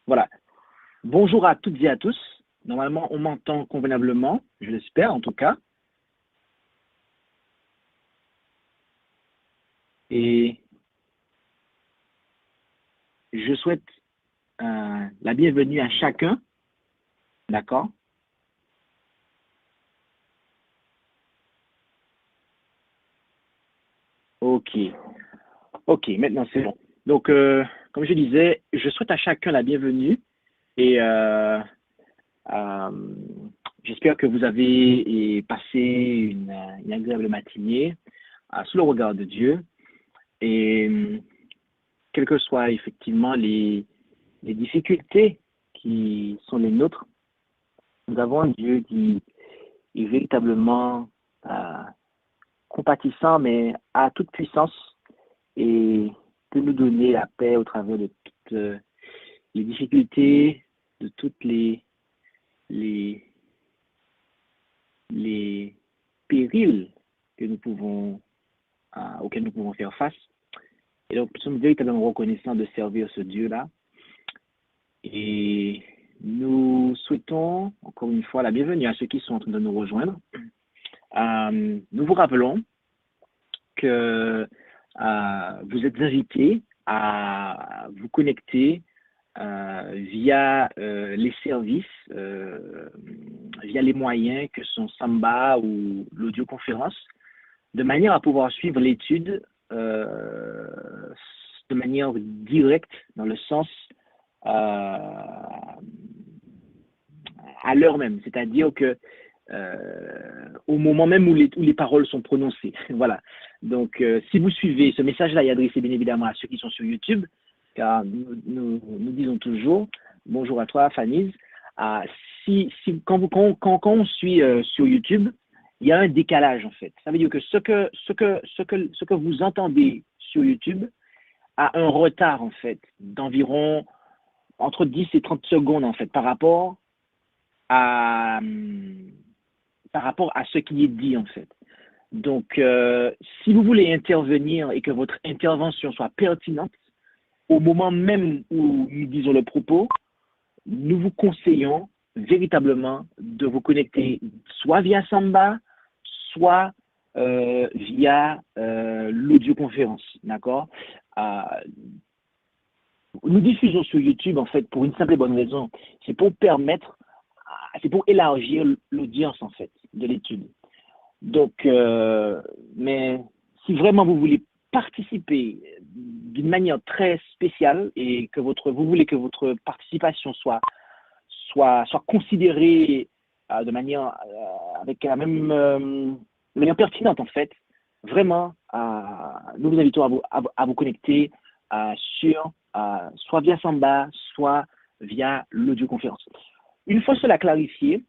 Voilà. Bonjour à toutes et à tous. Normalement, on m'entend convenablement, je l'espère en tout cas. Et je souhaite la bienvenue à chacun. D'accord? Ok. Ok, maintenant c'est bon. Donc, comme je disais, je souhaite à chacun la bienvenue et euh, j'espère que vous avez passé une agréable matinée sous le regard de Dieu. Et quelles que soient effectivement les difficultés qui sont les nôtres, nous avons un Dieu qui est véritablement euh, compatissant, mais à toute puissance et peut nous donner la paix au travers de toutes les difficultés, de toutes les, les périls que nous pouvons, auxquels nous pouvons faire face. Et donc, nous sommes véritablement reconnaissants de servir ce Dieu-là. Et nous souhaitons encore une fois la bienvenue à ceux qui sont en train de nous rejoindre. Nous vous rappelons que vous êtes invités à vous connecter via les services, via les moyens que sont Samba ou l'audioconférence, de manière à pouvoir suivre l'étude de manière directe, dans le sens à l'heure même, c'est-à-dire que au moment même où les paroles sont prononcées. Voilà. Donc, si vous suivez, ce message-là est adressé bien évidemment à ceux qui sont sur YouTube, car nous disons toujours bonjour à toi, Fanise. Quand on suit sur YouTube, il y a un décalage en fait. Ça veut dire que ce que vous entendez sur YouTube a un retard en fait d'environ entre 10 et 30 secondes en fait à, par rapport à ce qui est dit en fait. Donc, si vous voulez intervenir et que votre intervention soit pertinente, au moment même où nous disons le propos, nous vous conseillons véritablement de vous connecter soit via Samba, soit via l'audioconférence, d'accord? euh, Nous diffusons sur YouTube en fait pour une simple et bonne raison, c'est pour élargir l'audience en fait de l'étude. Donc, mais si vraiment vous voulez participer d'une manière très spéciale et que vous voulez que votre participation soit considérée de manière avec la même de manière pertinente en fait, vraiment, nous vous invitons à vous connecter sur soit via Samba, soit via l'audioconférence. Une fois cela clarifié,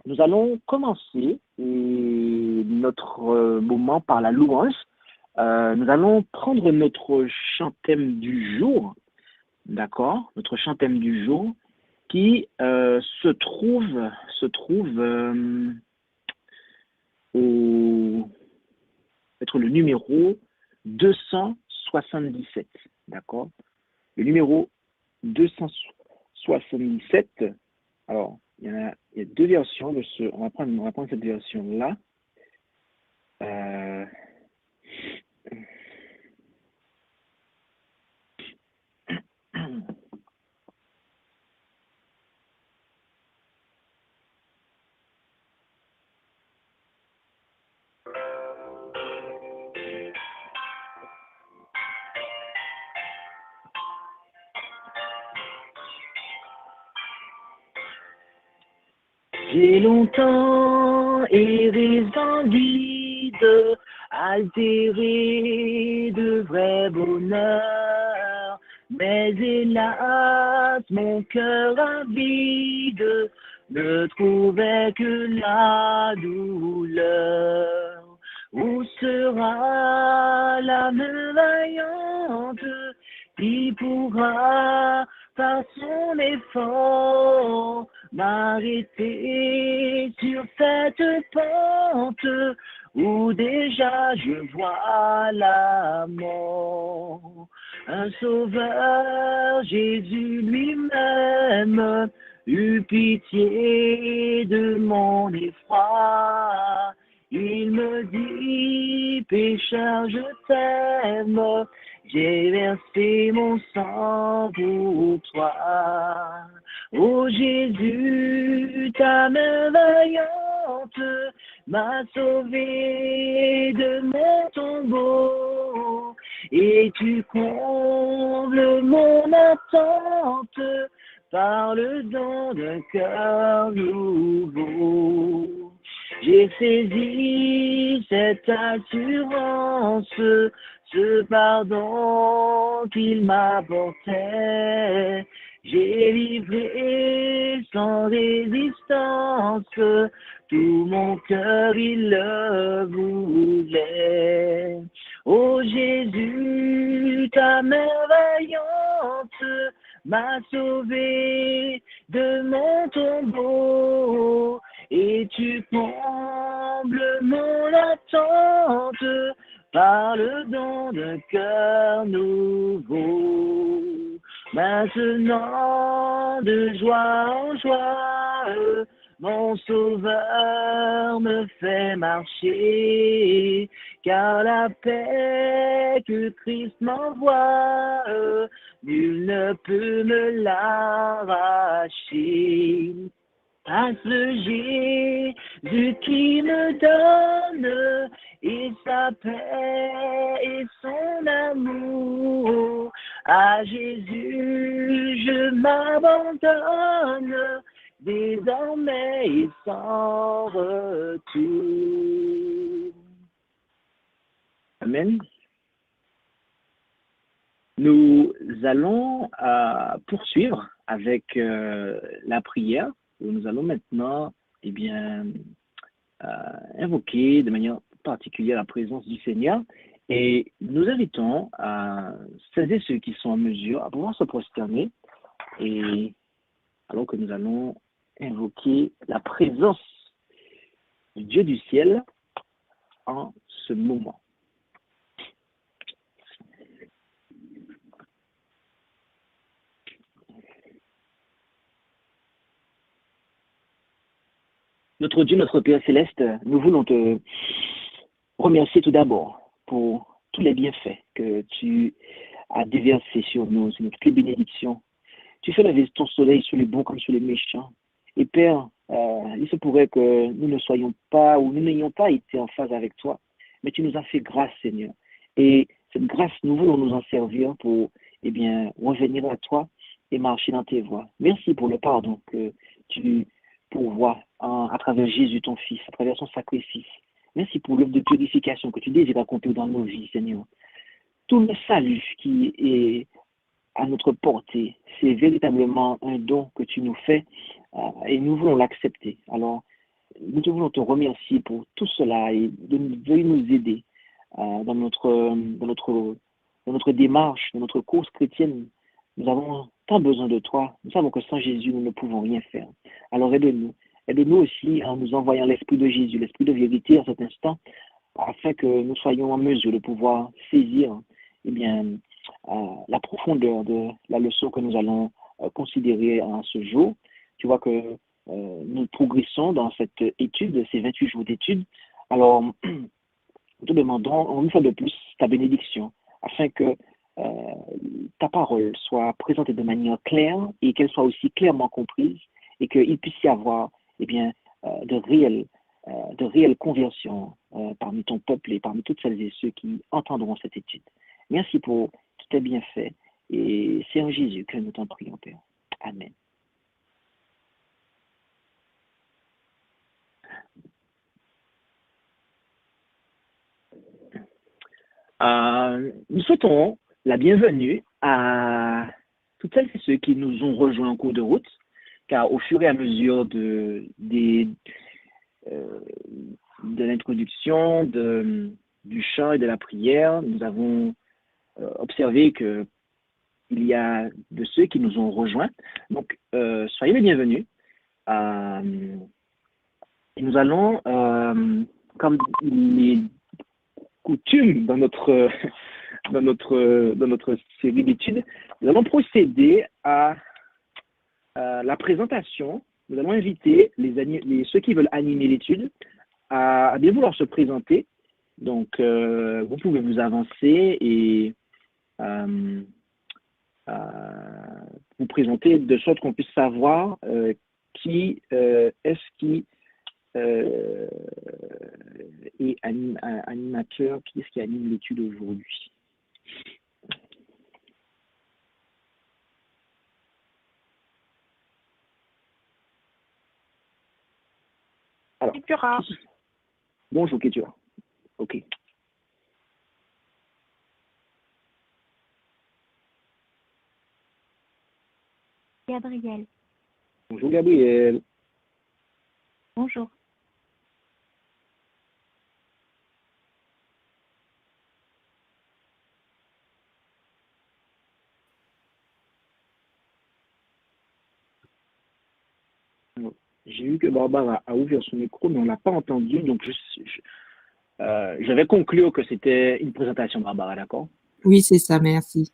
nous allons commencer notre moment par la louange. Nous allons prendre notre chant thème du jour, d'accord? Notre chant thème du jour qui se trouve au être le numéro 277, d'accord? Le numéro 277. Alors, il y a deux versions de ce. On va prendre cette version-là. Euh, J'ai longtemps erré en guide, altéré de vrai bonheur, mais hélas, mon cœur avide ne trouvait que la douleur. Où sera la vaillante qui pourra, par son effort, m'arrêter sur cette pente où déjà je vois la mort? Un sauveur, Jésus lui-même, eut pitié de mon effroi. Il me dit, pécheur, je t'aime, j'ai versé mon sang pour toi. Ô Jésus, ta main vaillante m'a sauvé de mon tombeau, et tu combles mon attente par le don d'un cœur nouveau. J'ai saisi cette assurance, ce pardon qu'il m'apportait. J'ai livré sans résistance, tout mon cœur il le voulait. Ô Jésus, ta merveillante m'a sauvé de mon tombeau, et tu combles mon attente par le don d'un cœur nouveau. Maintenant, de joie en joie, mon sauveur me fait marcher, car la paix que Christ m'envoie, nul ne peut me l'arracher. À ce Jésus qui me donne et sa paix et son amour, à Jésus je m'abandonne désormais et sans retour. Amen. Nous allons poursuivre avec la prière. Nous allons maintenant invoquer de manière particulière la présence du Seigneur, et nous invitons celles et ceux qui sont en mesure à pouvoir se prosterner, et alors que nous allons invoquer la présence du Dieu du ciel en ce moment. Notre Dieu, notre Père céleste, nous voulons te remercier tout d'abord pour tous les bienfaits que tu as déversés sur nous, sur toutes les bénédictions. Tu fais lever ton soleil sur les bons comme sur les méchants. Et Père, il se pourrait que nous ne soyons pas ou nous n'ayons pas été en phase avec toi, mais tu nous as fait grâce, Seigneur. Et cette grâce, nous voulons nous en servir pour revenir à toi et marcher dans tes voies. Merci pour le pardon que tu pourvois à travers Jésus, ton Fils, à travers son sacrifice. Merci pour l'œuvre de purification que tu désires accomplir dans nos vies, Seigneur. Tout le salut qui est à notre portée, c'est véritablement un don que tu nous fais et nous voulons l'accepter. Alors, nous voulons te remercier pour tout cela et de nous aider dans notre démarche, dans notre course chrétienne. Nous avons tant besoin de toi. Nous savons que sans Jésus, nous ne pouvons rien faire. Alors aide-nous. Aide-nous aussi en nous envoyant l'Esprit de Jésus, l'Esprit de vérité en cet instant, afin que nous soyons en mesure de pouvoir saisir la profondeur de la leçon que nous allons considérer en ce jour. Tu vois que nous progressons dans cette étude, ces 28 jours d'étude. Alors, nous te demandons une fois de plus ta bénédiction, afin que ta parole soit présentée de manière claire et qu'elle soit aussi clairement comprise, et qu'il puisse y avoir de réelles conversions parmi ton peuple et parmi toutes celles et ceux qui entendront cette étude. Merci pour tous tes bienfaits, et c'est en Jésus que nous t'en prions, Père. Amen. Nous souhaitons la bienvenue à toutes celles et ceux qui nous ont rejoints en cours de route, car au fur et à mesure de l'introduction, du chant et de la prière, nous avons observé qu'il y a de ceux qui nous ont rejoints. Donc, soyez les bienvenus. Et nous allons, comme il est coutume dans notre dans notre série d'études, nous allons procéder à la présentation. Nous allons inviter ceux qui veulent animer l'étude à bien vouloir se présenter. Donc, vous pouvez vous avancer et vous présenter de sorte qu'on puisse savoir qui est-ce qui est animateur, qui est-ce qui anime l'étude aujourd'hui. Alors, Ketura. Bonjour Ketura. Ok. Gabriel. Bonjour Gabriel. Bonjour. J'ai vu que Barbara a ouvert son micro, mais on ne l'a pas entendu, donc je vais conclure que c'était une présentation, Barbara, d'accord? Oui, c'est ça, merci.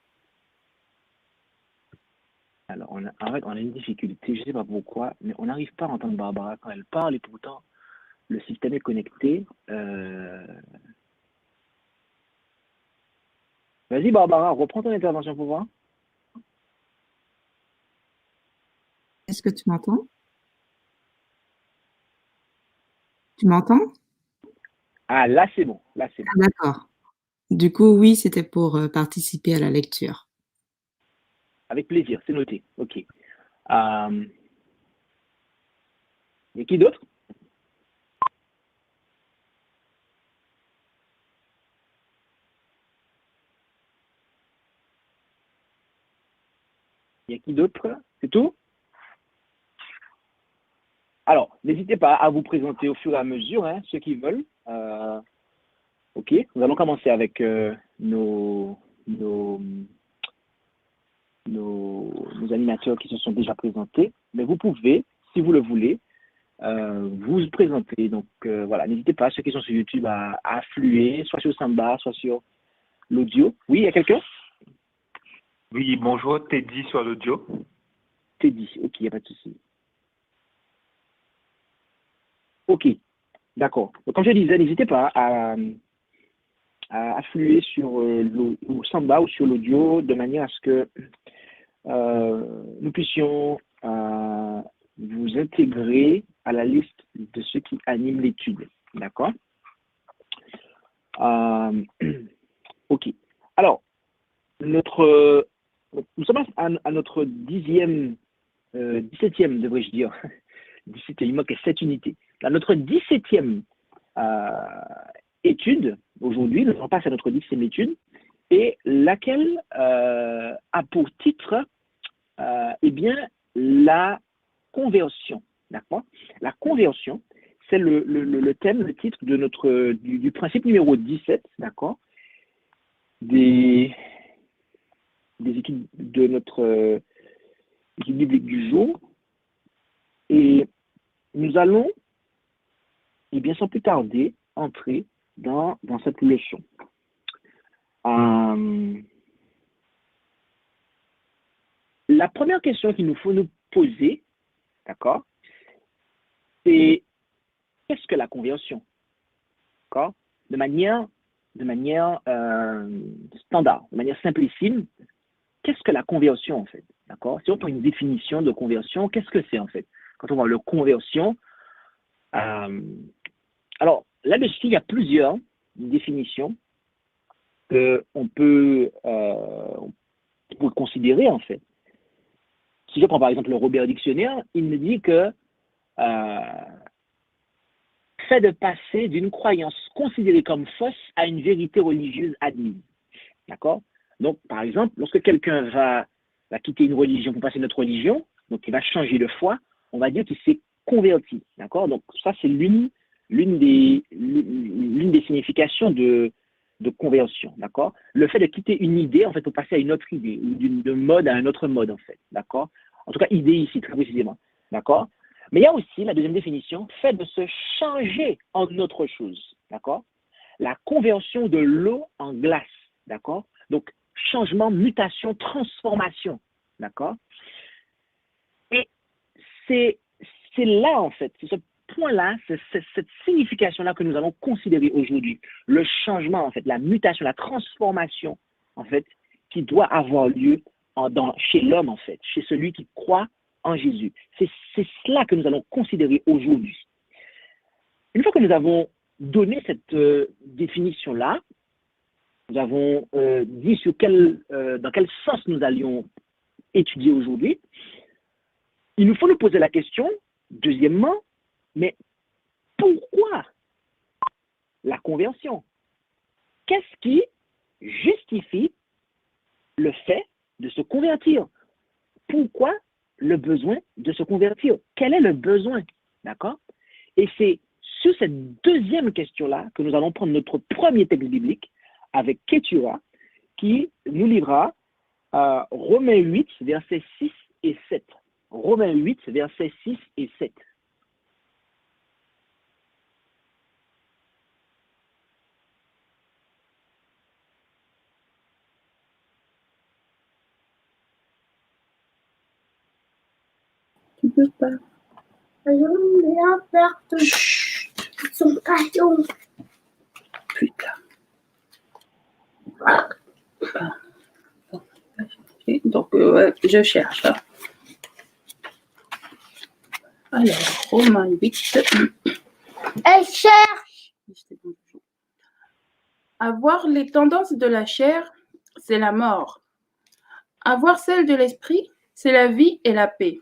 Alors, on a une difficulté, je ne sais pas pourquoi, mais on n'arrive pas à entendre Barbara quand elle parle, et pourtant, le système est connecté. Vas-y, Barbara, reprends ton intervention pour voir. Est-ce que tu m'entends? Tu m'entends? Ah, là, c'est bon. Là, c'est bon. Ah, d'accord. Du coup, oui, c'était pour participer à la lecture. Avec plaisir, c'est noté. OK. Il y a qui d'autre? Il y a qui d'autre? C'est tout? Alors, n'hésitez pas à vous présenter au fur et à mesure, hein, ceux qui veulent. OK, nous allons commencer avec nos animateurs qui se sont déjà présentés. Mais vous pouvez, si vous le voulez, vous présenter. Donc, voilà, n'hésitez pas, ceux qui sont sur YouTube, à affluer, soit sur Samba, soit sur l'audio. Oui, il y a quelqu'un? Oui, bonjour, Teddy sur l'audio. Teddy, OK, il n'y a pas de souci. OK, d'accord. Donc, comme je disais, n'hésitez pas à affluer sur le Samba ou sur l'audio de manière à ce que nous puissions vous intégrer à la liste de ceux qui animent l'étude. D'accord? OK. Alors, nous sommes à notre 17e, devrais-je dire. 17e, il manque 7 unités. À notre 17e étude, aujourd'hui, nous passons à notre 17e étude, et laquelle a pour titre eh bien, la conversion. D'accord? La conversion, c'est le thème, le titre de du principe numéro 17, d'accord? Des études de notre étude biblique du jour. Et nous allons, et bien sans plus tarder, entrer dans cette leçon. La première question qu'il nous faut nous poser, d'accord, c'est qu'est-ce que la conversion? D'accord? De manière standard, de manière simplissime, qu'est-ce que la conversion en fait? D'accord? Si on prend une définition de conversion, qu'est-ce que c'est en fait? Quand on voit le conversion, alors là-dessus, il y a plusieurs définitions qu'on peut considérer en fait. Si je prends par exemple le Robert Dictionnaire, il me dit que fait de passer d'une croyance considérée comme fausse à une vérité religieuse admise. D'accord? Donc, par exemple, lorsque quelqu'un va quitter une religion pour passer à une autre religion, donc il va changer de foi, on va dire qu'il s'est converti. D'accord? Donc, ça, c'est l'une des significations de conversion. D'accord? Le fait de quitter une idée, en fait, pour passer à une autre idée, ou d'un mode à un autre mode, en fait. D'accord? En tout cas, idée ici, très précisément. D'accord? Mais il y a aussi la deuxième définition, fait de se changer en autre chose. D'accord? La conversion de l'eau en glace. D'accord? Donc, changement, mutation, transformation. D'accord? Et c'est là, en fait, c'est ce point-là, c'est cette signification-là que nous allons considérer aujourd'hui. Le changement, en fait, la mutation, la transformation, en fait, qui doit avoir lieu chez l'homme, en fait, chez celui qui croit en Jésus. C'est cela que nous allons considérer aujourd'hui. Une fois que nous avons donné cette définition-là, nous avons dit dans quel sens nous allions étudier aujourd'hui, il nous faut nous poser la question, deuxièmement, mais pourquoi la conversion? Qu'est-ce qui justifie le fait de se convertir? Pourquoi le besoin de se convertir? Quel est le besoin? D'accord? Et c'est sur cette deuxième question-là que nous allons prendre notre premier texte biblique avec Ketura, qui nous livrera Romains 8, versets 6 et 7. Romains 8, versets 6 et 7. Tu peux pas. Je viens faire son caillou. Putain. Donc, je cherche. Alors, Romains 8. Elle cherche. Avoir les tendances de la chair, c'est la mort. Avoir celles de l'esprit, c'est la vie et la paix.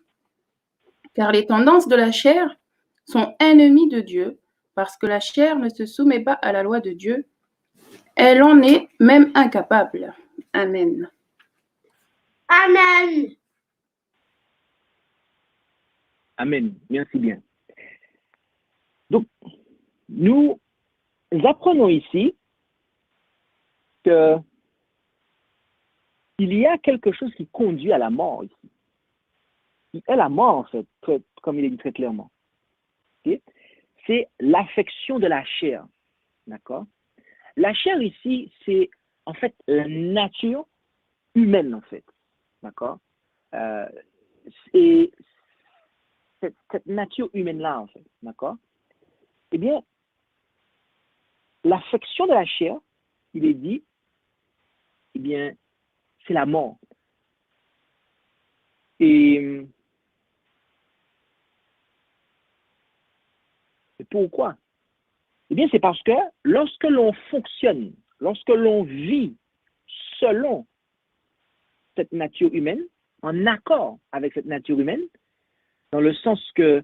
Car les tendances de la chair sont ennemies de Dieu, parce que la chair ne se soumet pas à la loi de Dieu. Elle en est même incapable. Amen. Amen. Amen. Merci bien. Donc, nous apprenons ici qu'il y a quelque chose qui conduit à la mort ici. Qui est la mort, en fait, comme il est dit très clairement. Okay? C'est l'affection de la chair. D'accord? La chair ici, c'est en fait la nature humaine, en fait. D'accord? Et cette nature humaine-là, en fait. D'accord? Eh bien, l'affection de la chair, il est dit, eh bien, c'est la mort. Et pourquoi? Eh bien, c'est parce que lorsque l'on fonctionne, lorsque l'on vit selon cette nature humaine, en accord avec cette nature humaine, dans le sens que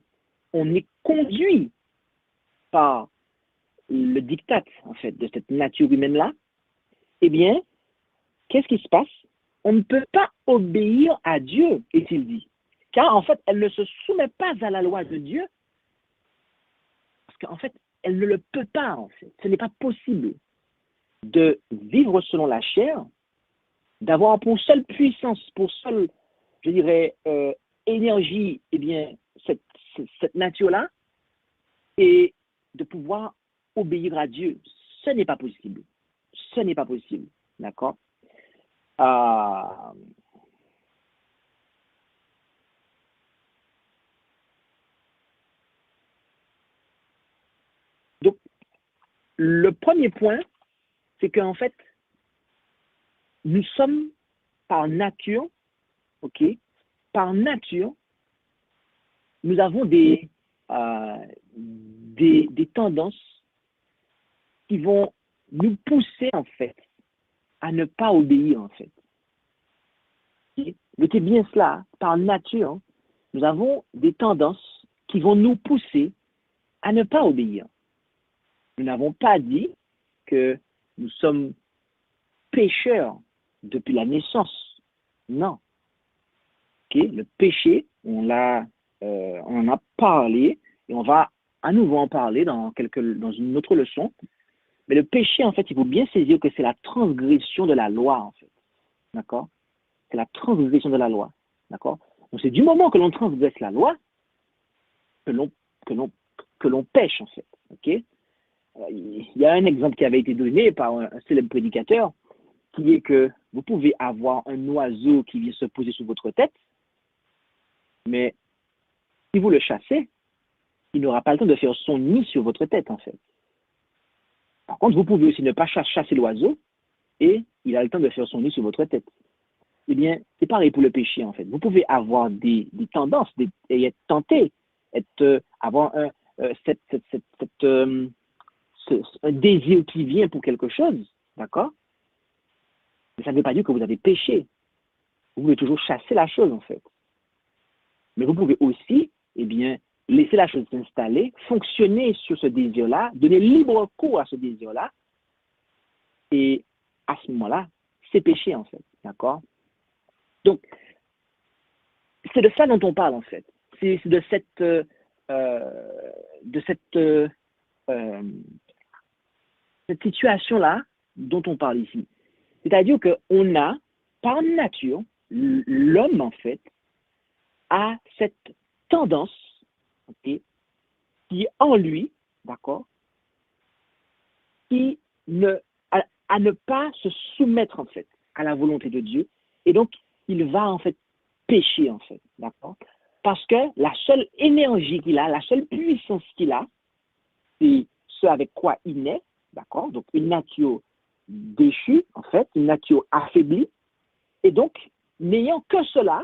on est conduit par le diktat, en fait, de cette nature humaine-là, eh bien, qu'est-ce qui se passe? On ne peut pas obéir à Dieu, est-il dit. Car, en fait, elle ne se soumet pas à la loi de Dieu, parce qu'en fait, elle ne le peut pas, en fait. Ce n'est pas possible de vivre selon la chair, d'avoir pour seule puissance, pour seule, je dirais, énergie, eh bien, cette nature-là, et de pouvoir obéir à Dieu. Ce n'est pas possible. Ce n'est pas possible. D'accord? Donc, le premier point, c'est qu'en fait, nous sommes par nature, ok, par nature, nous avons des tendances qui vont nous pousser, en fait, à ne pas obéir, en fait. Okay? Notez bien cela, par nature, nous avons des tendances qui vont nous pousser à ne pas obéir. Nous n'avons pas dit que nous sommes pécheurs depuis la naissance. Non. Okay? Le péché, on en a parlé et on va à nouveau en parler dans une autre leçon. Mais le péché, en fait, il faut bien saisir que c'est la transgression de la loi, en fait. D'accord? C'est la transgression de la loi. D'accord? Donc, c'est du moment que l'on transgresse la loi que l'on pêche, en fait. OK? Il y a un exemple qui avait été donné par un célèbre prédicateur qui est que vous pouvez avoir un oiseau qui vient se poser sur votre tête, mais si vous le chassez, il n'aura pas le temps de faire son nid sur votre tête, en fait. Par contre, vous pouvez aussi ne pas chasser l'oiseau et il a le temps de faire son nid sur votre tête. Eh bien, c'est pareil pour le péché, en fait. Vous pouvez avoir des tendances et être tenté, avoir un désir qui vient pour quelque chose, d'accord? Mais ça ne veut pas dire que vous avez péché. Vous pouvez toujours chasser la chose, en fait. Mais vous pouvez aussi, eh bien, laisser la chose s'installer, fonctionner sur ce désir-là, donner libre cours à ce désir-là, et à ce moment-là, c'est péché, en fait, d'accord? Donc, c'est de ça dont on parle, en fait. C'est de cette situation-là dont on parle ici. C'est-à-dire qu'on a, par nature, l'homme, en fait, a cette tendance, okay, qui est en lui, d'accord, à ne pas se soumettre, en fait, à la volonté de Dieu. Et donc, il va, en fait, pécher, en fait, d'accord? Parce que la seule énergie qu'il a, la seule puissance qu'il a, c'est ce avec quoi il naît, d'accord? Donc, une nature déchue, en fait, une nature affaiblie. Et donc, n'ayant que cela,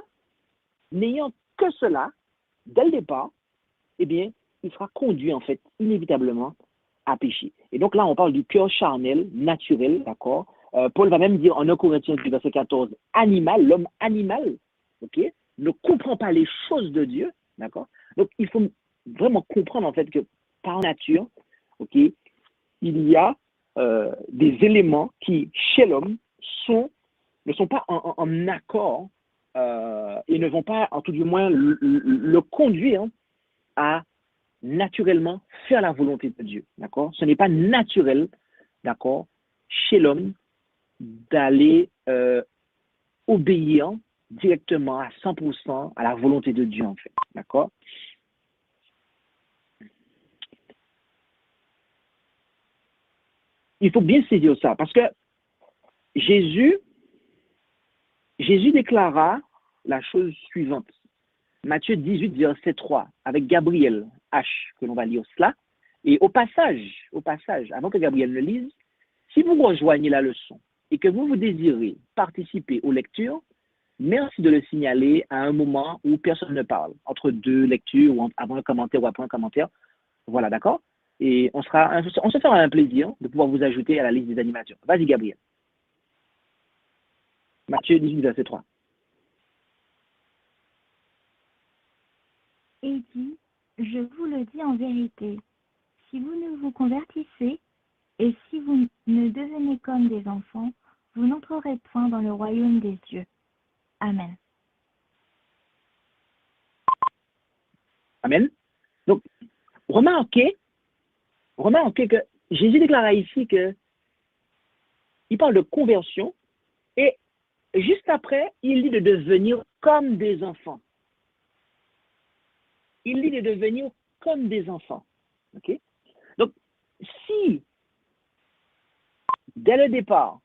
dès le départ, eh bien, il sera conduit, en fait, inévitablement à pécher. Et donc là, on parle du cœur charnel, naturel, d'accord? Paul va même dire en 1 Corinthiens, verset 14, animal, l'homme animal, ok, ne comprend pas les choses de Dieu, d'accord? Donc, il faut vraiment comprendre, en fait, que par nature, ok, il y a des éléments qui, chez l'homme, ne sont pas en accord et ne vont pas, en tout du moins, le conduire à naturellement faire la volonté de Dieu, d'accord? Ce n'est pas naturel, d'accord, chez l'homme d'aller obéir directement à 100% à la volonté de Dieu, en fait, d'accord? Il faut bien saisir ça, parce que Jésus déclara la chose suivante. Matthieu 18, verset 3, avec Gabriel H, que l'on va lire cela. Et au passage, avant que Gabriel ne lise, si vous rejoignez la leçon et que vous désirez participer aux lectures, merci de le signaler à un moment où personne ne parle, entre deux lectures ou avant un commentaire ou après un commentaire. Voilà, d'accord? Et on se fera un plaisir de pouvoir vous ajouter à la liste des animateurs. Vas-y, Gabriel. Matthieu 18, verset 3. Et dit, je vous le dis en vérité, si vous ne vous convertissez et si vous ne devenez comme des enfants, vous n'entrerez point dans le royaume des cieux. Amen. Amen. Donc, remarquez que Jésus déclara ici que il parle de conversion et juste après, il dit de devenir comme des enfants. Il dit de devenir comme des enfants. Okay? Donc, si, dès le départ,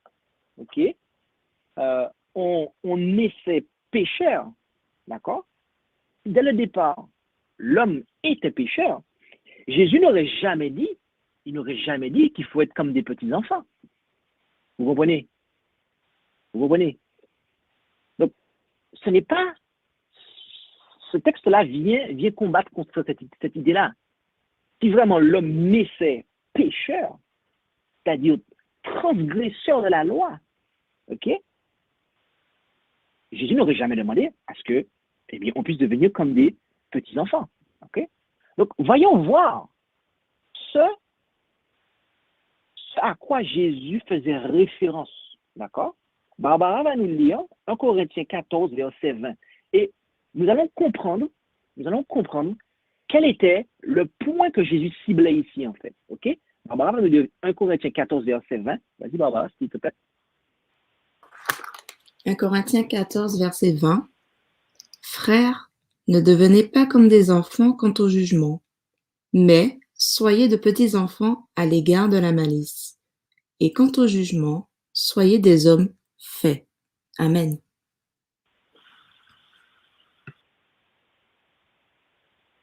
okay, on naissait pécheur, d'accord? Dès le départ, l'homme était pécheur, Jésus n'aurait jamais dit qu'il faut être comme des petits-enfants. Vous comprenez? Vous comprenez? Donc, ce n'est pas... Ce texte-là vient combattre contre cette idée-là. Si vraiment l'homme naissait pécheur, c'est-à-dire transgresseur de la loi, ok, Jésus n'aurait jamais demandé à ce que, eh bien, on puisse devenir comme des petits-enfants. Ok? Donc, voyons voir ce à quoi Jésus faisait référence. D'accord? Barbara va nous lire 1 Corinthiens 14, verset 20. Et nous allons comprendre quel était le point que Jésus ciblait ici, en fait. OK? Barbara va nous lire 1 Corinthiens 14, verset 20. Vas-y, Barbara, s'il te plaît. 1 Corinthiens 14, verset 20. Frères, ne devenez pas comme des enfants quant au jugement, mais soyez de petits enfants à l'égard de la malice. Et quant au jugement, soyez des hommes fait. Amen.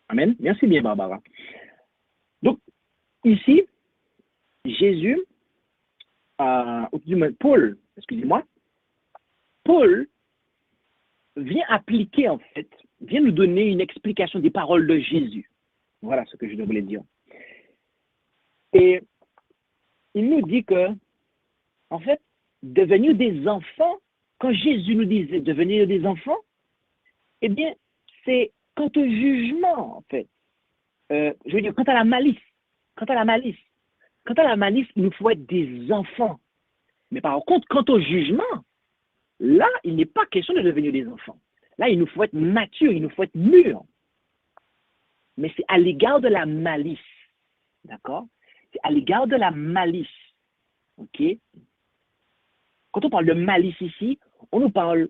Amen. Merci bien, Barbara. Donc, ici, Jésus, ou du moins Paul, excusez-moi, Paul vient appliquer, en fait, vient nous donner une explication des paroles de Jésus. Voilà ce que je voulais dire. Et il nous dit que, en fait, devenir des enfants, quand Jésus nous disait devenir des enfants, eh bien, c'est quant au jugement, en fait. Je veux dire, quant à la malice, quant à la malice, quant à la malice, il nous faut être des enfants. Mais par contre, quant au jugement, là, il n'est pas question de devenir des enfants. Là, il nous faut être mature, il nous faut être mûr. Mais c'est à l'égard de la malice. D'accord? C'est à l'égard de la malice. OK? Quand on parle de malice ici, on nous parle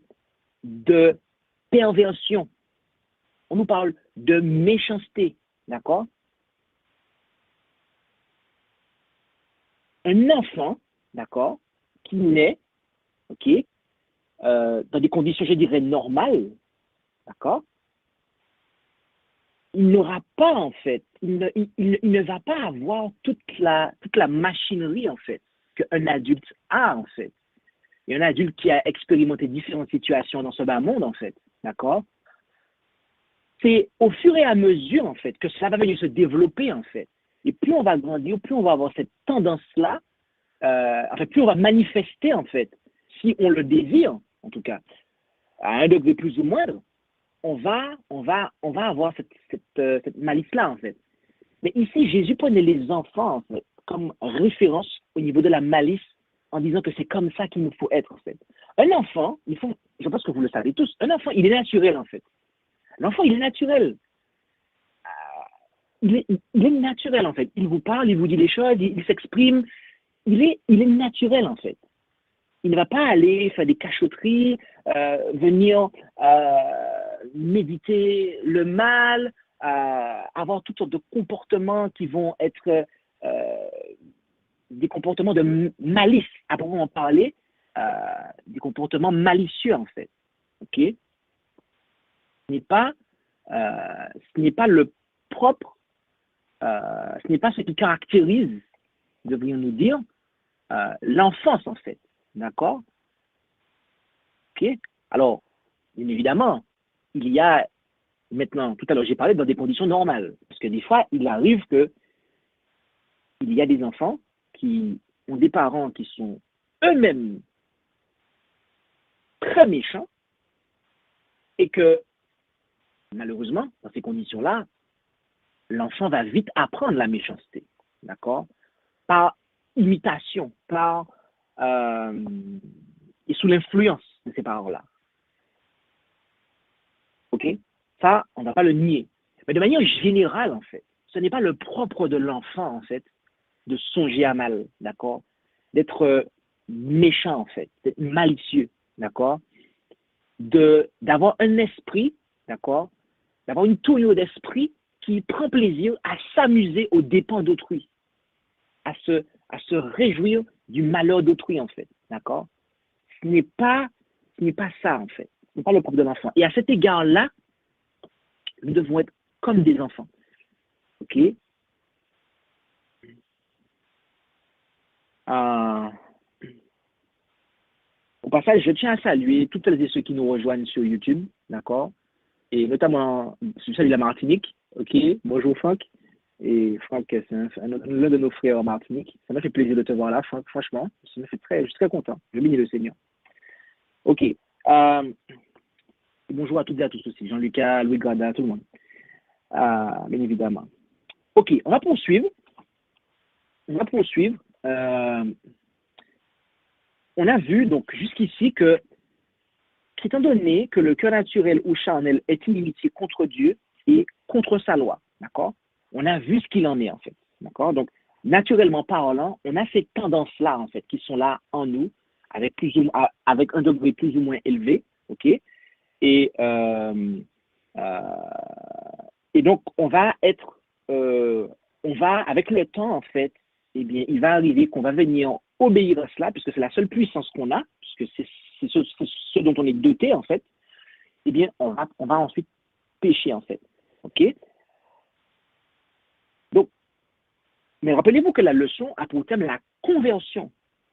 de perversion. On nous parle de méchanceté. D'accord? Un enfant, d'accord, qui naît, OK, dans des conditions, je dirais, normales, d'accord, il n'aura pas, en fait, il ne va pas avoir toute la machinerie, en fait, qu'un adulte a, en fait. Et un adulte qui a expérimenté différentes situations dans ce bas monde, en fait, d'accord. C'est au fur et à mesure, en fait, que cela va venir se développer, en fait. Et plus on va grandir, plus on va avoir cette tendance-là, en fait, plus on va manifester, en fait, si on le désire, en tout cas, à un degré plus ou moindre, on va avoir cette malice-là, en fait. Mais ici, Jésus prenait les enfants, en fait, comme référence au niveau de la malice, en disant que c'est comme ça qu'il nous faut être, en fait. Un enfant, je pense que vous le savez tous, un enfant, il est naturel, en fait. L'enfant, il est naturel. Il est naturel, en fait. Il vous parle, il vous dit des choses, il s'exprime. Il est naturel, en fait. Il ne va pas aller faire des cachotteries, venir méditer le mal, avoir toutes sortes de comportements qui vont être des comportements de malice, à proprement parler, des comportements malicieux, en fait. OK? Ce n'est pas le propre, ce n'est pas ce qui caractérise, devrions-nous dire, l'enfance, en fait. D'accord? OK? Alors, bien évidemment, il y a maintenant, tout à l'heure, j'ai parlé dans des conditions normales. Parce que des fois, il arrive que il y a des enfants qui ont des parents qui sont eux-mêmes très méchants et que, malheureusement, dans ces conditions-là, l'enfant va vite apprendre la méchanceté. D'accord? Par imitation, et sous l'influence de ces parents-là. OK? Ça, on ne va pas le nier. Mais de manière générale, en fait, ce n'est pas le propre de l'enfant, en fait, de songer à mal, d'accord? D'être méchant, en fait, d'être malicieux, d'accord? D'avoir un esprit, d'accord? D'avoir une tournure d'esprit qui prend plaisir à s'amuser aux dépens d'autrui, à se réjouir du malheur d'autrui, en fait, d'accord? Ce n'est pas ça, en fait. Ce n'est pas le propre de l'enfant. Et à cet égard-là, nous devons être comme des enfants. OK? Au passage, je tiens à saluer toutes celles et ceux qui nous rejoignent sur YouTube, d'accord? Et notamment, je salue la Martinique, OK? Bonjour Franck. Et Franck, c'est l'un de nos frères en Martinique. Ça m'a fait plaisir de te voir là, Franck, franchement. Ça me fait je suis très content. Je bénis le Seigneur. OK. Bonjour à toutes et à tous aussi. Jean-Lucas, Louis Grada, tout le monde. Bien évidemment. OK, on va poursuivre. On a vu donc jusqu'ici que, étant donné que le cœur naturel ou charnel est inimitié contre Dieu et contre sa loi, d'accord? On a vu ce qu'il en est, en fait, d'accord? Donc, naturellement parlant, on a ces tendances-là, en fait, qui sont là en nous, avec un degré plus ou moins élevé, ok? Et donc, avec le temps, en fait, eh bien, il va arriver qu'on va venir obéir à cela, puisque c'est la seule puissance qu'on a, que c'est ce dont on est doté, en fait, eh bien, on va ensuite pécher, en fait. OK? Donc, mais rappelez-vous que la leçon a pour thème la conversion.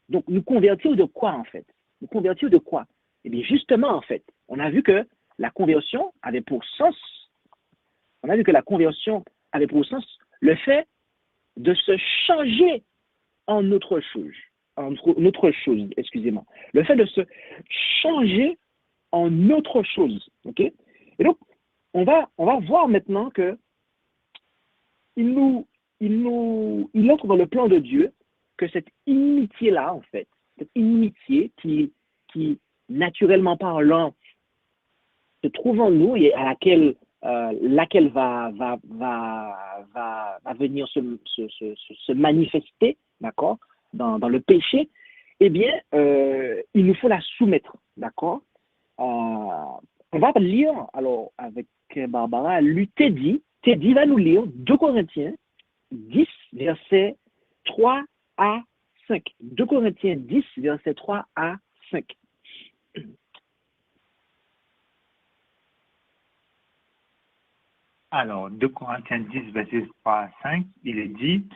Donc, nous convertir de quoi, en fait? Nous convertir de quoi? Eh bien, justement, en fait, on a vu que la conversion avait pour sens, le fait de se changer en autre chose. Excusez-moi. Le fait de se changer en autre chose. OK? Et donc, on va voir maintenant que il entre dans le plan de Dieu que cette inimitié-là, en fait, cette inimitié qui naturellement parlant, se trouve en nous et à laquelle va venir se manifester, d'accord, dans le péché, eh bien, il nous faut la soumettre, d'accord. On va lire, alors, avec Barbara, Teddy va nous lire 2 Corinthiens 10, versets 3 à 5. 2 Corinthiens 10, versets 3 à 5. Alors, 2 Corinthiens 10, versets 3 à 5, il est dit,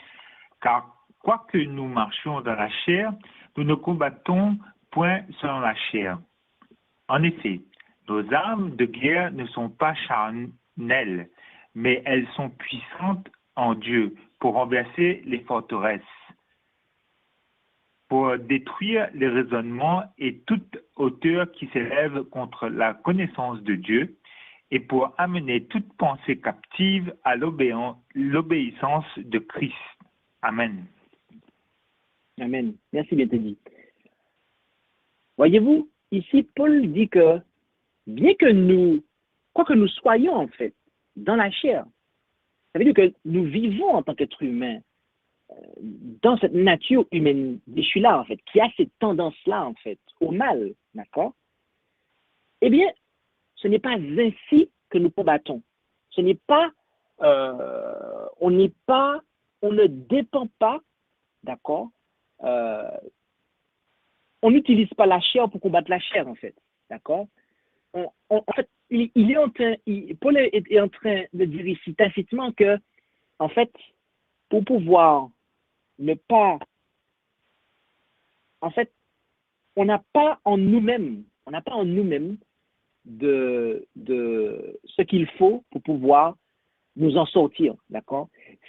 car quoique nous marchions dans la chair, nous ne combattons point selon la chair. En effet, nos armes de guerre ne sont pas charnelles, mais elles sont puissantes en Dieu pour renverser les forteresses, pour détruire les raisonnements et toute hauteur qui s'élève contre la connaissance de Dieu, et pour amener toute pensée captive à l'obéissance de Christ. Amen. Amen. Merci bien, Teddy. Voyez-vous, ici, Paul dit que bien que quoi que nous soyons, en fait, dans la chair, ça veut dire que nous vivons en tant qu'être humain dans cette nature humaine déchue-là, en fait, qui a cette tendance-là, en fait, au mal, d'accord? Eh bien, ce n'est pas ainsi que nous combattons. Ce n'est pas, on ne dépend pas, d'accord? On n'utilise pas la chair pour combattre la chair, en fait, d'accord? En fait, Paul est en train de dire ici tacitement que, en fait, pour pouvoir ne pas, en fait, on n'a pas en nous-mêmes de ce qu'il faut pour pouvoir nous en sortir, d'accord?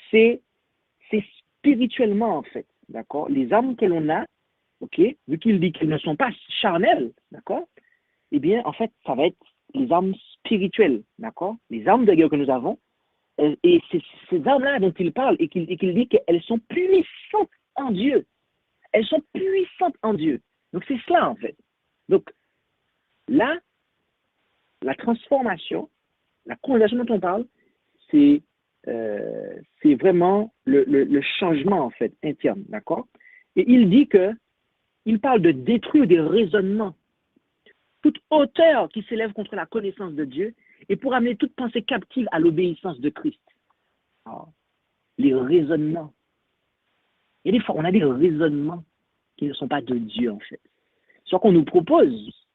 C'est spirituellement, en fait, d'accord? Les armes que l'on a, ok, vu qu'il dit qu'elles ne sont pas charnelles, d'accord? Eh bien, en fait, ça va être les armes spirituelles, d'accord? Les armes de guerre que nous avons, et c'est ces armes-là dont il parle et qu'il dit qu'elles sont puissantes en Dieu. Elles sont puissantes en Dieu. Donc, c'est cela, en fait. Donc, là, la transformation, la conversion dont on parle, c'est vraiment le changement, en fait, interne, d'accord? Et il parle de détruire des raisonnements, toute hauteur qui s'élève contre la connaissance de Dieu et pour amener toute pensée captive à l'obéissance de Christ. Alors, les raisonnements. Et des fois, on a des raisonnements qui ne sont pas de Dieu, en fait. Soit qu'on nous propose,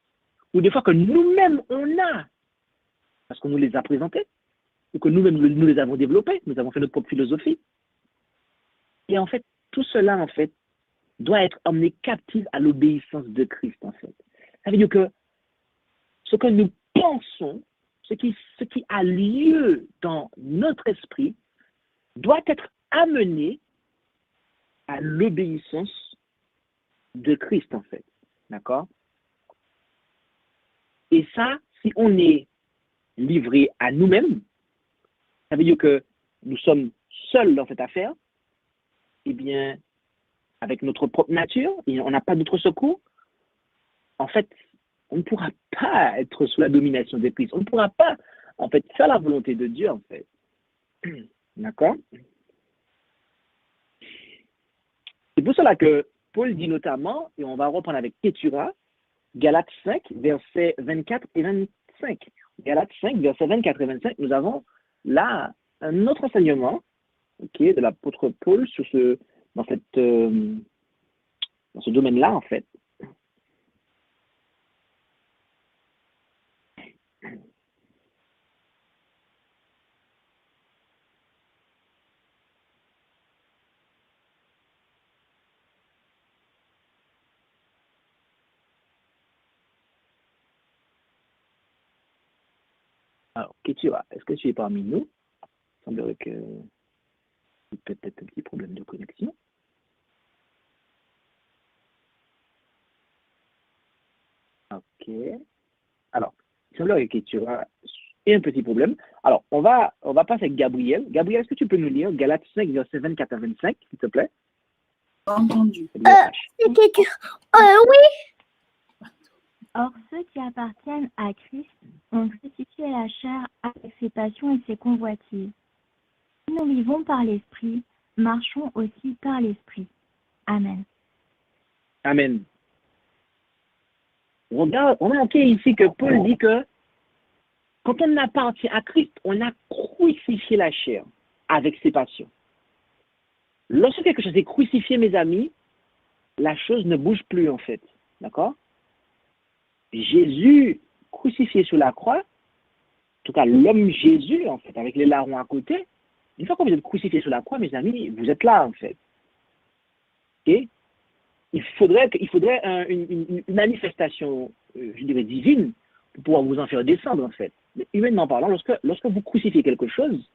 ou des fois que nous-mêmes, on a, parce qu'on nous les a présentés, ou que nous-mêmes, nous les avons développés, nous avons fait notre propre philosophie. Et en fait, tout cela, en fait, doit être emmené captif à l'obéissance de Christ, en fait. Ça veut dire que ce que nous pensons, ce qui a lieu dans notre esprit, doit être amené à l'obéissance de Christ, en fait. D'accord? Et ça, si on est livré à nous-mêmes, ça veut dire que nous sommes seuls dans cette affaire, eh bien, avec notre propre nature, et on n'a pas d'autre secours, en fait, on ne pourra pas être sous la domination de Christ. On ne pourra pas, en fait, faire la volonté de Dieu, en fait. D'accord? C'est pour cela que Paul dit notamment, et on va reprendre avec Ketura, Galates 5, versets 24 et 25. Galates 5, versets 24 et 25, nous avons là un autre enseignement, de l'apôtre Paul dans ce domaine-là, en fait. Alors, Ketura, est-ce que tu es parmi nous? Il semblerait que peut-être un petit problème de connexion. Ok. Alors, il semblerait que Ketura ait un petit problème. Alors, on va passer avec Gabriel. Gabriel, est-ce que tu peux nous lire Galates 5, verset 24 à 25, s'il te plaît? Entendu. Oui. Or, ceux qui appartiennent à Christ ont crucifié la chair avec ses passions et ses convoitises. Si nous vivons par l'Esprit, marchons aussi par l'Esprit. Amen. Amen. On a remarqué ici que Paul dit que quand on appartient à Christ, on a crucifié la chair avec ses passions. Lorsque quelque chose est crucifié, mes amis, la chose ne bouge plus en fait. D'accord? Jésus crucifié sur la croix, en tout cas l'homme Jésus en fait, avec les larrons à côté, une fois que vous êtes crucifié sur la croix, mes amis, vous êtes là en fait. Okay? Il faudrait une manifestation, je dirais, divine pour pouvoir vous en faire descendre en fait. Mais humainement parlant, lorsque vous crucifiez quelque chose,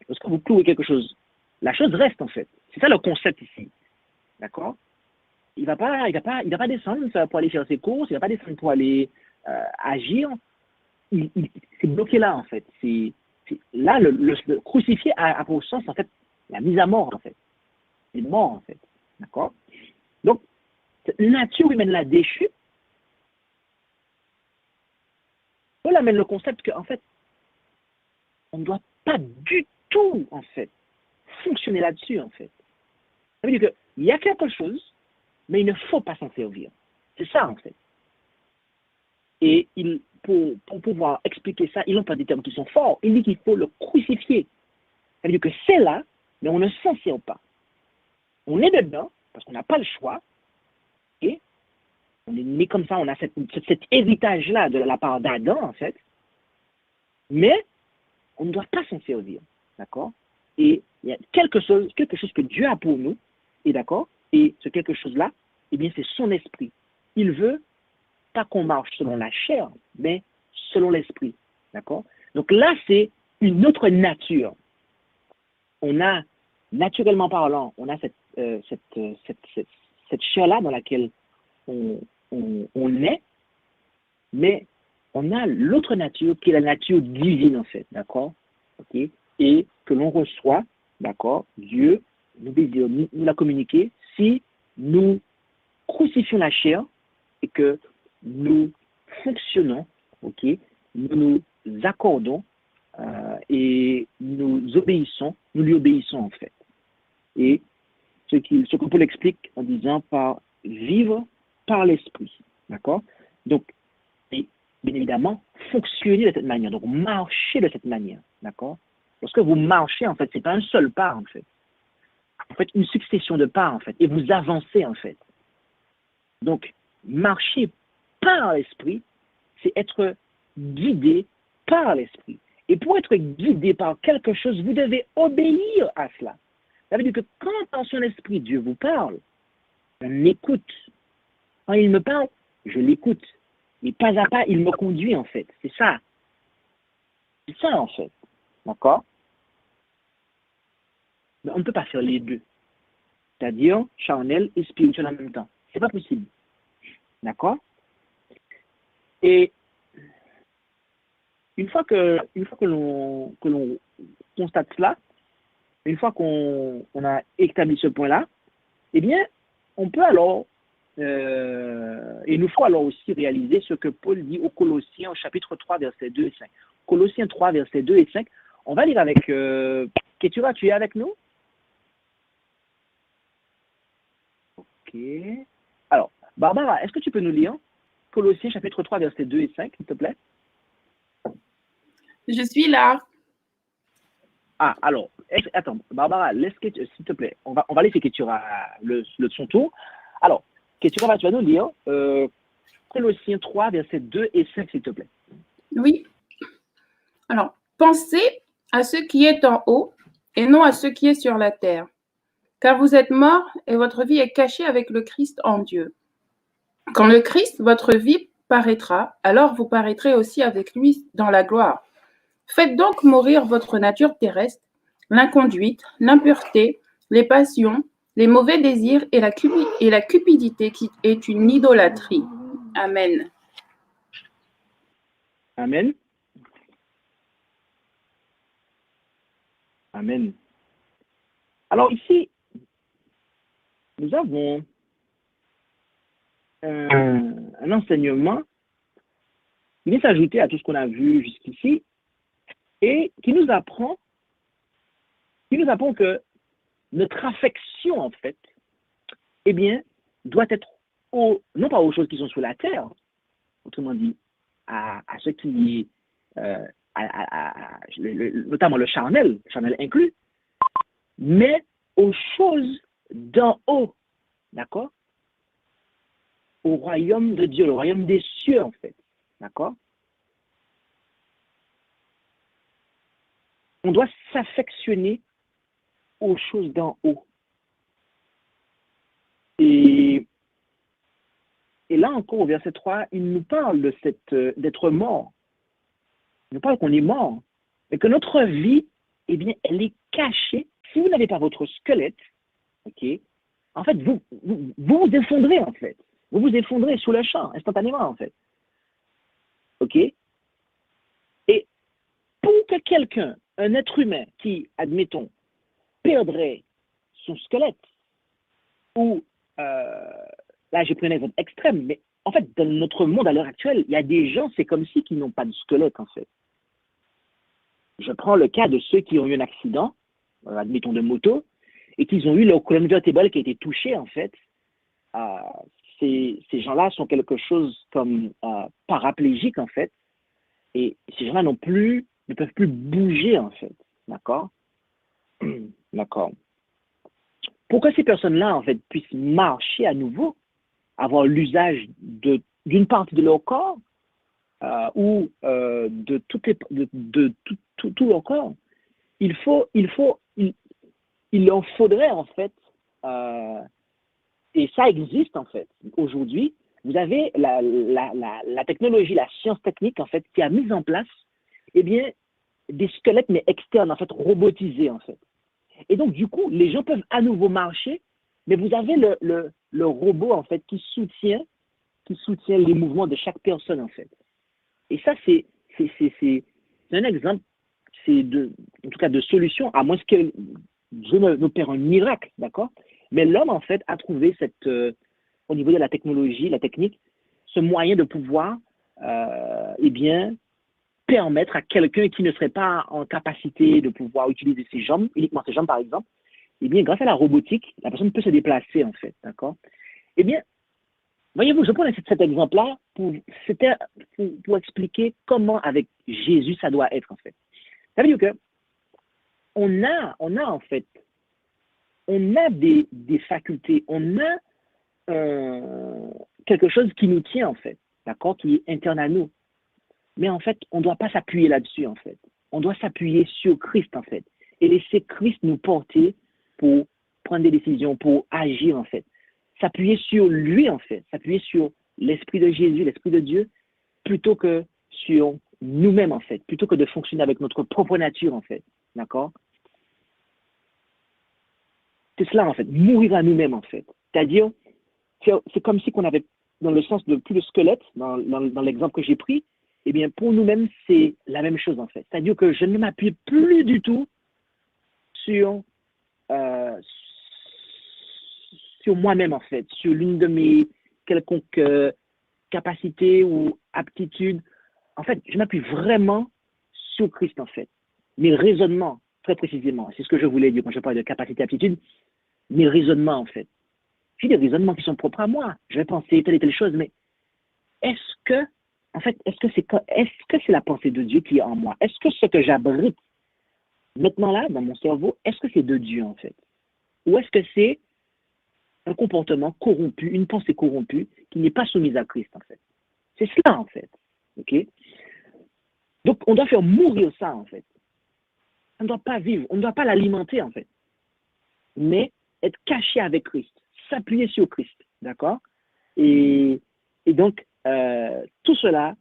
lorsque vous clouez quelque chose, la chose reste en fait. C'est ça le concept ici. D'accord? Il va pas descendre pour aller faire ses courses, il va pas descendre pour aller agir. C'est bloqué là en fait. Là le crucifié a pour sens en fait la mise à mort en fait. C'est mort en fait. D'accord? Donc cette nature humaine là déchue, Paul amène le concept qu'en fait on ne doit pas du tout en fait fonctionner là-dessus en fait. Ça veut dire qu'il y a quelque chose, mais il ne faut pas s'en servir. C'est ça, en fait. Et pour pouvoir expliquer ça, ils n'ont pas des termes qui sont forts. Il dit qu'il faut le crucifier. Ça veut dire que c'est là, mais on ne s'en sert pas. On est dedans, parce qu'on n'a pas le choix, et on est né comme ça, on a cet héritage-là de la part d'Adam, en fait, mais on ne doit pas s'en servir. D'accord? Et il y a quelque chose que Dieu a pour nous, et d'accord? Et ce quelque chose-là, eh bien, c'est son esprit. Il veut pas qu'on marche selon la chair, mais selon l'esprit. D'accord? Donc là, c'est une autre nature. On a, naturellement parlant, on a cette chair-là dans laquelle on est, mais on a l'autre nature qui est la nature divine, en fait. D'accord? Okay? Et que l'on reçoit, d'accord? Dieu nous l'a communiqué si nous crucifions la chair et que nous fonctionnons, ok, nous nous accordons et nous lui obéissons en fait. Et ce que Paul explique en disant par vivre par l'esprit, d'accord? Donc, et bien évidemment, fonctionner de cette manière, donc marcher de cette manière, d'accord? Lorsque vous marchez, en fait, c'est pas un seul pas, en fait. En fait, une succession de pas, en fait, et vous avancez, en fait. Donc, marcher par l'esprit, c'est être guidé par l'esprit. Et pour être guidé par quelque chose, vous devez obéir à cela. Ça veut dire que quand dans son esprit, Dieu vous parle, on écoute. Quand il me parle, je l'écoute. Et pas à pas, il me conduit, en fait. C'est ça. C'est ça, en fait. D'accord? Mais on ne peut pas faire les deux. C'est-à-dire charnel et spirituel en même temps. C'est pas possible. D'accord? Et une fois que l'on constate cela, une fois qu'on a établi ce point-là, eh bien, on peut alors, il nous faut alors aussi réaliser ce que Paul dit aux Colossiens au chapitre 3, versets 2 et 5. Colossiens 3, versets 2 et 5. On va lire avec... Ketura, tu es avec nous? Ok. Alors, Barbara, est-ce que tu peux nous lire Colossiens chapitre 3, versets 2 et 5, s'il te plaît? Je suis là. Ah, alors, attends, Barbara, s'il te plaît, on va laisser Ketura le son tour. Alors, Ketura, tu vas nous lire Colossiens 3, versets 2 et 5, s'il te plaît. Oui. Alors, pensez à ce qui est en haut et non à ce qui est sur la terre. Car vous êtes morts et votre vie est cachée avec le Christ en Dieu. Quand le Christ, votre vie, paraîtra, alors vous paraîtrez aussi avec lui dans la gloire. Faites donc mourir votre nature terrestre, l'inconduite, l'impureté, les passions, les mauvais désirs et la cupidité qui est une idolâtrie. Amen. Amen. Amen. Alors ici, nous avons un enseignement qui vient s'ajouter à tout ce qu'on a vu jusqu'ici et qui nous apprend que notre affection, en fait, eh bien, doit être non pas aux choses qui sont sur la terre, autrement dit, à ce qui est, notamment le charnel inclus, mais aux choses d'en haut, d'accord? Au royaume de Dieu, le royaume des cieux, en fait, d'accord? On doit s'affectionner aux choses d'en haut. Et là encore, au verset 3, il nous parle d'être mort. Il nous parle qu'on est mort, mais que notre vie, eh bien, elle est cachée. Si vous n'avez pas votre squelette, ok, en fait, vous vous effondrez, en fait. Vous vous effondrez sous le champ, instantanément, en fait. Ok? Et pour que quelqu'un, un être humain qui, admettons, perdrait son squelette, ou, là, j'ai pris un exemple extrême, mais en fait, dans notre monde à l'heure actuelle, il y a des gens, c'est comme si qui n'ont pas de squelette, en fait. Je prends le cas de ceux qui ont eu un accident, admettons de moto, et qu'ils ont eu leur colonne vertébrale qui a été touchée, en fait. Ces gens-là sont quelque chose comme paraplégiques, en fait, et ces gens-là ne peuvent plus bouger, en fait. D'accord? D'accord. Pour que ces personnes-là, en fait, puissent marcher à nouveau, avoir l'usage d'une partie de leur corps ou de tout leur corps, il leur faudrait, en fait, et ça existe, en fait. Aujourd'hui, vous avez la technologie, la science technique, en fait, qui a mis en place, eh bien, des squelettes, mais externes, en fait, robotisés, en fait. Et donc, du coup, les gens peuvent à nouveau marcher, mais vous avez le robot, en fait, qui soutient les mouvements de chaque personne, en fait. Et ça, c'est un exemple, en tout cas, de solution, à moins que Dieu n'opère un miracle, d'accord? Mais l'homme, en fait, a trouvé au niveau de la technologie, la technique, ce moyen de pouvoir, eh bien, permettre à quelqu'un qui ne serait pas en capacité de pouvoir utiliser ses jambes, uniquement ses jambes, par exemple, eh bien, grâce à la robotique, la personne peut se déplacer, en fait, d'accord? Eh bien, voyez-vous, je prends cet exemple-là pour expliquer comment, avec Jésus, ça doit être, en fait. Ça veut dire que on a en fait, on a des facultés, on a quelque chose qui nous tient, en fait, d'accord, qui est interne à nous. Mais en fait, on ne doit pas s'appuyer là-dessus, en fait. On doit s'appuyer sur Christ, en fait, et laisser Christ nous porter pour prendre des décisions, pour agir, en fait. S'appuyer sur lui, en fait, s'appuyer sur l'Esprit de Jésus, l'Esprit de Dieu, plutôt que sur nous-mêmes, en fait, plutôt que de fonctionner avec notre propre nature, en fait. D'accord? C'est cela, en fait, mourir à nous-mêmes, en fait. C'est-à-dire, c'est comme si qu'on avait, dans le sens de plus de squelette, dans l'exemple que j'ai pris, eh bien, pour nous-mêmes, c'est la même chose, en fait. C'est-à-dire que je ne m'appuie plus du tout sur moi-même, en fait, sur l'une de mes quelconques capacités ou aptitudes. En fait, je m'appuie vraiment sur Christ, en fait. Mes raisonnements, très précisément, c'est ce que je voulais dire quand je parle de capacité, aptitude, mes raisonnements, en fait. J'ai des raisonnements qui sont propres à moi. Je vais penser telle et telle chose, mais est-ce que c'est la pensée de Dieu qui est en moi? Est-ce que ce que j'abrite maintenant là, dans mon cerveau, est-ce que c'est de Dieu, en fait? Ou est-ce que c'est un comportement corrompu, une pensée corrompue qui n'est pas soumise à Christ, en fait? C'est cela, en fait. OK? Donc, on doit faire mourir ça, en fait. On ne doit pas vivre, on ne doit pas l'alimenter, en fait. Mais être caché avec Christ, s'appuyer sur Christ, d'accord? Et donc, tout cela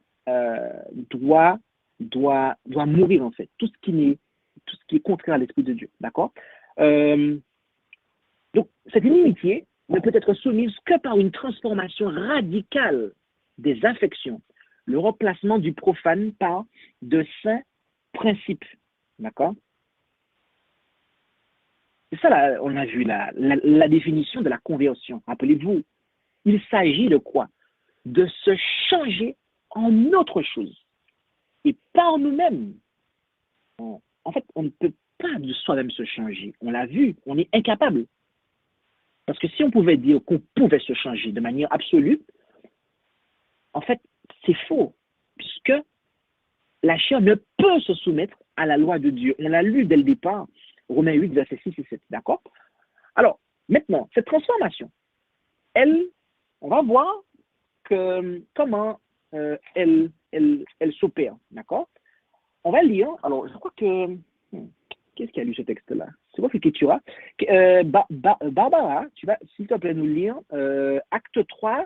doit doit mourir, en fait. Tout ce qui est contraire à l'Esprit de Dieu. D'accord? Donc, cette inimitié ne peut être soumise que par une transformation radicale des affections, le remplacement du profane par de saints principes. D'accord? C'est ça, là, on a vu la définition de la conversion. Rappelez-vous, il s'agit de quoi? De se changer en autre chose. Et par nous-mêmes. En fait, on ne peut pas de soi-même se changer. On l'a vu, on est incapable. Parce que si on pouvait dire qu'on pouvait se changer de manière absolue, en fait, c'est faux. Puisque la chair ne peut se soumettre à la loi de Dieu. On l'a lu dès le départ, Romains 8, versets 6 et 7. D'accord? Alors, maintenant, cette transformation, on va voir comment elle s'opère. D'accord? On va lire. Alors, je crois que... Qu'est-ce qui a lu ce texte-là? C'est quoi l'écriture? Barbara, tu vas, s'il te plaît, nous lire Acte 3,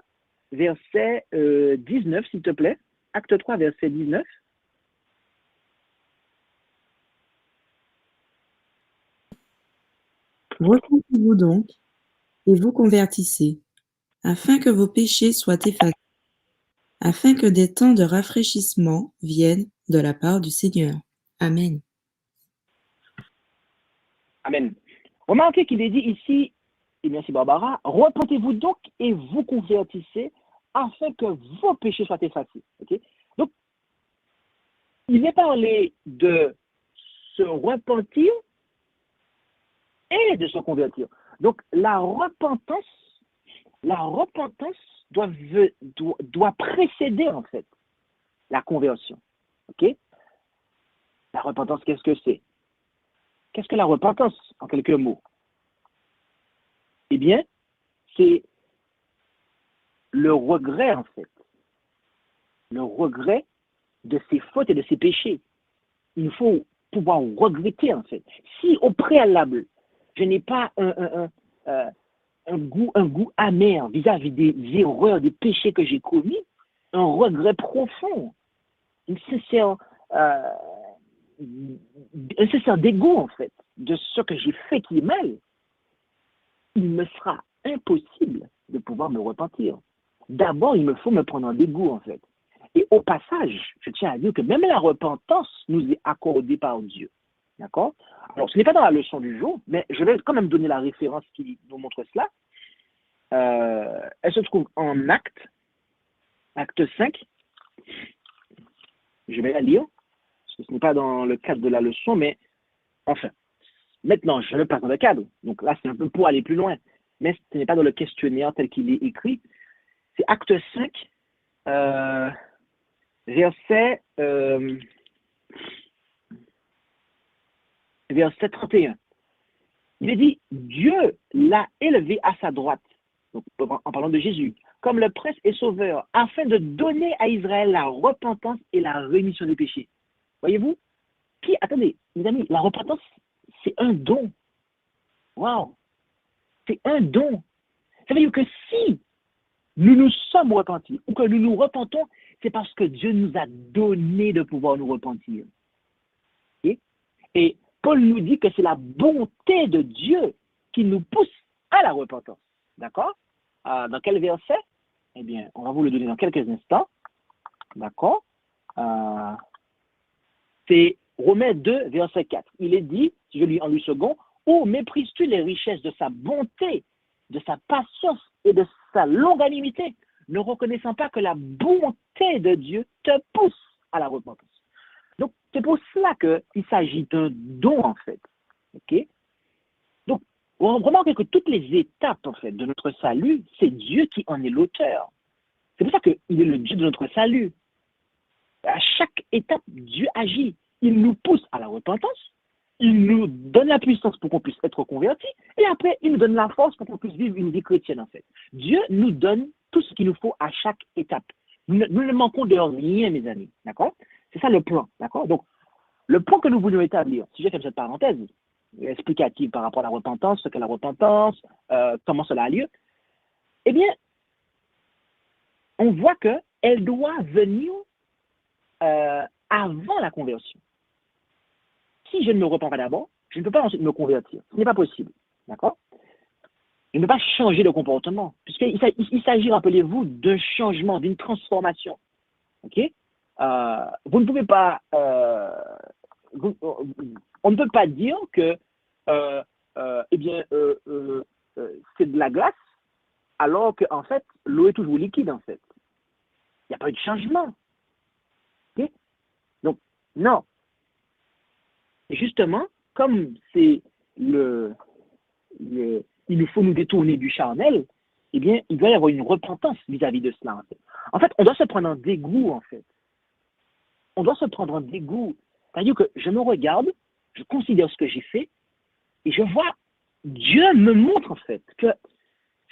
verset 19, s'il te plaît. Acte 3, verset 19. Repentez-vous donc et vous convertissez, afin que vos péchés soient effacés, afin que des temps de rafraîchissement viennent de la part du Seigneur. Amen. Amen. Remarquez qu'il est dit ici, et merci Barbara, repentez-vous donc et vous convertissez afin que vos péchés soient effacés. Okay? Donc, il est parlé de se repentir et de se convertir. Donc, la repentance doit précéder, en fait, la conversion. Okay? La repentance, qu'est-ce que c'est? Qu'est-ce que la repentance, en quelques mots? Eh bien, c'est le regret, en fait. Le regret de ses fautes et de ses péchés. Il faut pouvoir regretter, en fait. Si au préalable, je n'ai pas un goût amer vis-à-vis des erreurs, des péchés que j'ai commis, un regret profond, un sincère dégoût, en fait, de ce que j'ai fait qui est mal, il me sera impossible de pouvoir me repentir. D'abord, il me faut me prendre en dégoût, en fait. Et au passage, je tiens à dire que même la repentance nous est accordée par Dieu. D'accord? Alors, ce n'est pas dans la leçon du jour, mais je vais quand même donner la référence qui nous montre cela. Elle se trouve en Acte 5. Je vais la lire, parce que ce n'est pas dans le cadre de la leçon, mais enfin, maintenant, je le passe dans le cadre. Donc là, c'est un peu pour aller plus loin, mais ce n'est pas dans le questionnaire tel qu'il est écrit. C'est Acte 5, verset 31. Il est dit, Dieu l'a élevé à sa droite, donc, en parlant de Jésus, comme le prince et sauveur, afin de donner à Israël la repentance et la rémission des péchés. Voyez-vous? Attendez, mes amis, la repentance, c'est un don. Waouh! C'est un don. Ça veut dire que si nous nous sommes repentis, ou que nous nous repentons, c'est parce que Dieu nous a donné de pouvoir nous repentir. Okay? Et Paul nous dit que c'est la bonté de Dieu qui nous pousse à la repentance. D'accord? Dans quel verset? Eh bien, on va vous le donner dans quelques instants. D'accord? C'est Romains 2, verset 4. Il est dit, si je lis en 8 secondes, « Oh, méprises-tu les richesses de sa bonté, de sa patience et de sa longanimité, ne reconnaissant pas que la bonté de Dieu te pousse à la repentance. » Donc, c'est pour cela qu'il s'agit d'un don, en fait. OK? Donc, on remarque que toutes les étapes, en fait, de notre salut, c'est Dieu qui en est l'auteur. C'est pour ça qu'il est le Dieu de notre salut. À chaque étape, Dieu agit. Il nous pousse à la repentance, il nous donne la puissance pour qu'on puisse être convertis, et après, il nous donne la force pour qu'on puisse vivre une vie chrétienne, en fait. Dieu nous donne tout ce qu'il nous faut à chaque étape. Nous ne manquons de rien, mes amis, d'accord? C'est ça le plan, d'accord? Donc, le point que nous voulions établir, si j'ai fait cette parenthèse explicative par rapport à la repentance, ce qu'est la repentance, comment cela a lieu, eh bien, on voit qu'elle doit venir avant la conversion. Si je ne me repens pas d'abord, je ne peux pas ensuite me convertir. Ce n'est pas possible. D'accord? Je ne peux pas changer de comportement. Puisqu'il s'agit, rappelez-vous, d'un changement, d'une transformation. OK? Vous ne pouvez pas. On ne peut pas dire que c'est de la glace, alors qu'en fait, l'eau est toujours liquide, en fait. Il n'y a pas eu de changement. Okay? Donc, non. Et justement, comme c'est il nous faut nous détourner du charnel, eh bien, il doit y avoir une repentance vis-à-vis de cela, en fait. En fait, on doit se prendre en dégoût, en fait. On doit se prendre en dégoût. C'est-à-dire que je me regarde, je considère ce que j'ai fait, et je vois, Dieu me montre, en fait, que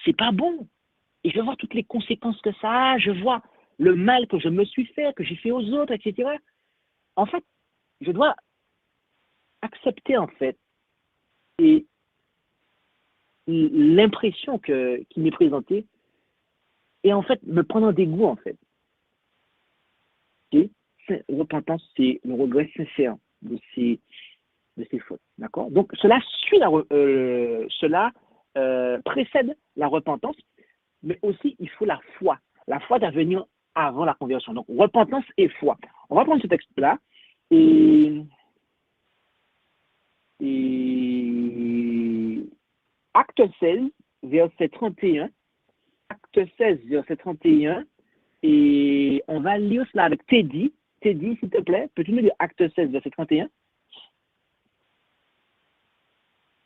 c'est pas bon. Et je vois toutes les conséquences que ça a, je vois le mal que je me suis fait, que j'ai fait aux autres, etc. En fait, je dois accepter, en fait, et l'impression qui m'est présentée, et en fait, me prendre en dégoût, en fait. Et repentance, c'est le regret sincère de ses fautes. D'accord? Donc, cela précède la repentance, mais aussi, il faut la foi. La foi doit venir avant la conversion. Donc, repentance et foi. On va prendre ce texte-là et Acte 16, verset 31. Acte 16, verset 31. Et on va lire cela avec Teddy. Teddy, s'il te plaît, peux-tu nous lire Acte 16, verset 31?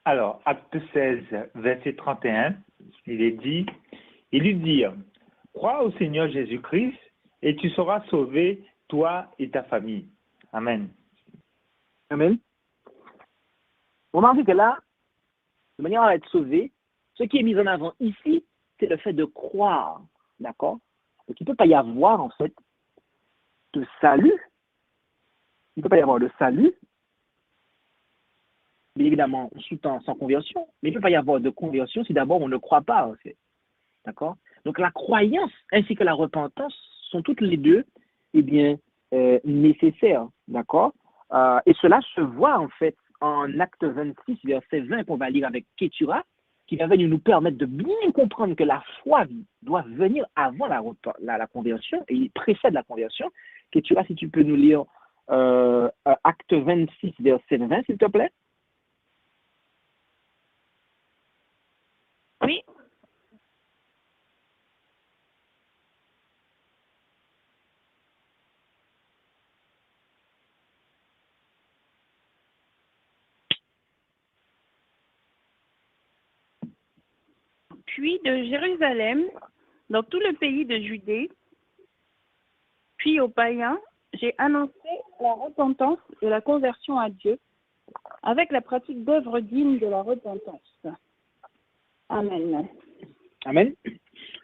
Alors, acte 16, verset 31, il est dit, ils lui dirent, crois au Seigneur Jésus-Christ et tu seras sauvé, toi et ta famille. Amen. Amen. Remarquez que là, de manière à être sauvé, ce qui est mis en avant ici, c'est le fait de croire. D'accord? Donc, il ne peut pas y avoir, en fait, de salut. Il ne peut pas y avoir de salut. Bien évidemment, sans conversion. Mais il ne peut pas y avoir de conversion si d'abord on ne croit pas, en fait. D'accord? Donc, la croyance ainsi que la repentance sont toutes les deux, eh bien, nécessaires. D'accord? Et cela se voit, en fait, en Acte 26, verset 20, qu'on va lire avec Ketura, qui va venir nous permettre de bien comprendre que la foi doit venir avant la conversion, et il précède la conversion. Ketura, si tu peux nous lire Acte 26, verset 20, s'il te plaît. Oui. Puis de Jérusalem, dans tout le pays de Judée, puis aux païens, j'ai annoncé la repentance et la conversion à Dieu, avec la pratique d'œuvres dignes de la repentance. Amen. Amen.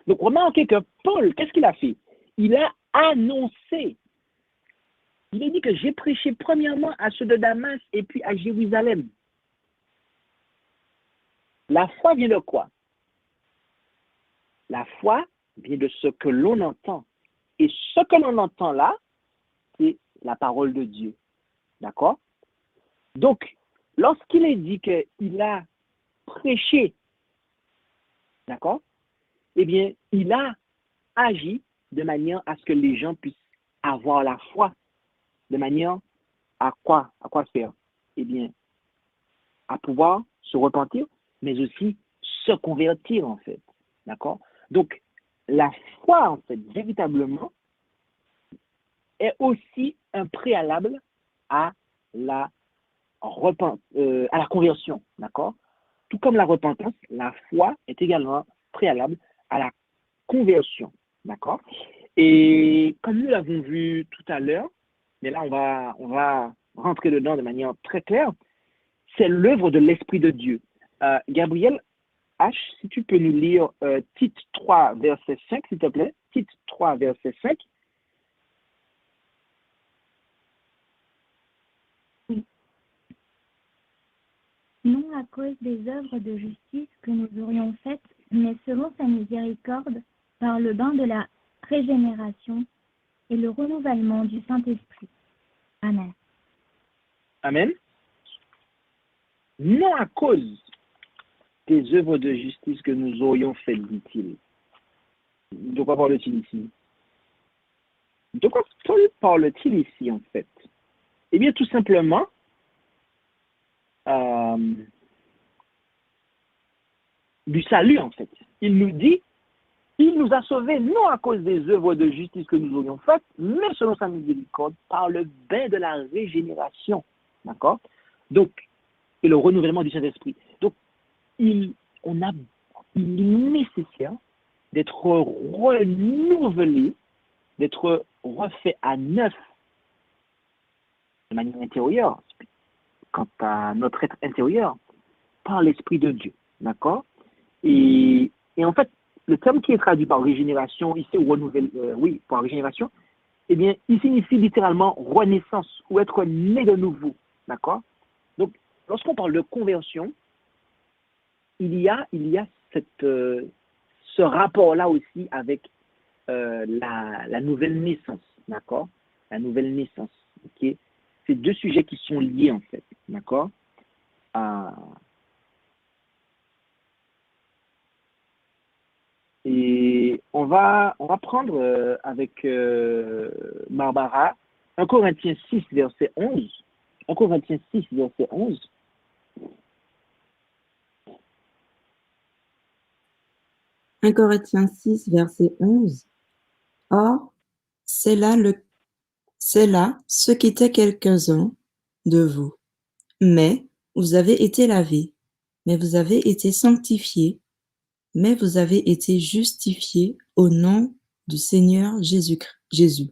Donc, remarquez que Paul, qu'est-ce qu'il a fait? Il a annoncé. Il a dit que j'ai prêché premièrement à ceux de Damas et puis à Jérusalem. La foi vient de quoi? La foi vient de ce que l'on entend. Et ce que l'on entend là, c'est la parole de Dieu. D'accord? Donc, lorsqu'il est dit qu'il a prêché, d'accord? Eh bien, il a agi de manière à ce que les gens puissent avoir la foi. De manière à quoi faire? Eh bien, à pouvoir se repentir, mais aussi se convertir, en fait. D'accord? Donc, la foi, en fait, véritablement, est aussi un préalable à la conversion. D'accord? Tout comme la repentance, la foi est également préalable à la conversion. D'accord? Et comme nous l'avons vu tout à l'heure, mais là, on va rentrer dedans de manière très claire, c'est l'œuvre de l'Esprit de Dieu. Gabriel H., si tu peux nous lire Tite 3, verset 5, s'il te plaît. Tite 3, verset 5. Oui. Non à cause des œuvres de justice que nous aurions faites, mais selon sa miséricorde, par le bain de la régénération et le renouvellement du Saint-Esprit. Amen. Amen. Non à cause des œuvres de justice que nous aurions faites, dit-il. De quoi parle-t-il ici? De quoi parle-t-il ici, en fait? Eh bien, tout simplement, du salut, en fait. Il nous dit, il nous a sauvés non à cause des œuvres de justice que nous aurions faites, mais selon sa miséricorde, par le bain de la régénération. D'accord? Donc, et le renouvellement du Saint-Esprit. Donc, il est nécessaire d'être renouvelé, d'être refait à neuf de manière intérieure, quant à notre être intérieur, par l'Esprit de Dieu. D'accord? Et en fait, le terme qui est traduit par régénération, ici, ou oui, par régénération, eh bien, il signifie littéralement renaissance ou être né de nouveau. D'accord? Donc, lorsqu'on parle de conversion, il y a ce rapport-là aussi avec la nouvelle naissance. D'accord? La nouvelle naissance. Ok? C'est deux sujets qui sont liés, en fait. D'accord? Et on va prendre avec Barbara 1 Corinthiens 6, verset 11. 1 Corinthiens 6, verset 11. « 1 Corinthiens 6, verset 11. Or, c'est là ce qu'étaient quelques-uns de vous. Mais vous avez été lavés, mais vous avez été sanctifiés, mais vous avez été justifiés au nom du Seigneur Jésus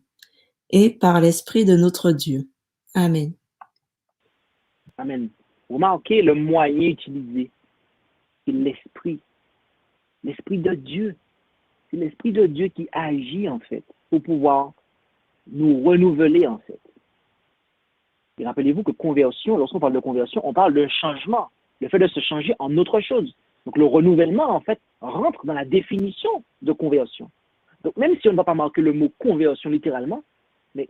et par l'Esprit de notre Dieu. Amen. » Amen. Remarquez le moyen utilisé. C'est l'Esprit. L'Esprit de Dieu. C'est l'Esprit de Dieu qui agit, en fait, pour pouvoir nous renouveler, en fait. Et rappelez-vous que conversion, lorsqu'on parle de conversion, on parle d'un changement, le fait de se changer en autre chose. Donc le renouvellement, en fait, rentre dans la définition de conversion. Donc même si on ne va pas marquer le mot conversion littéralement, mais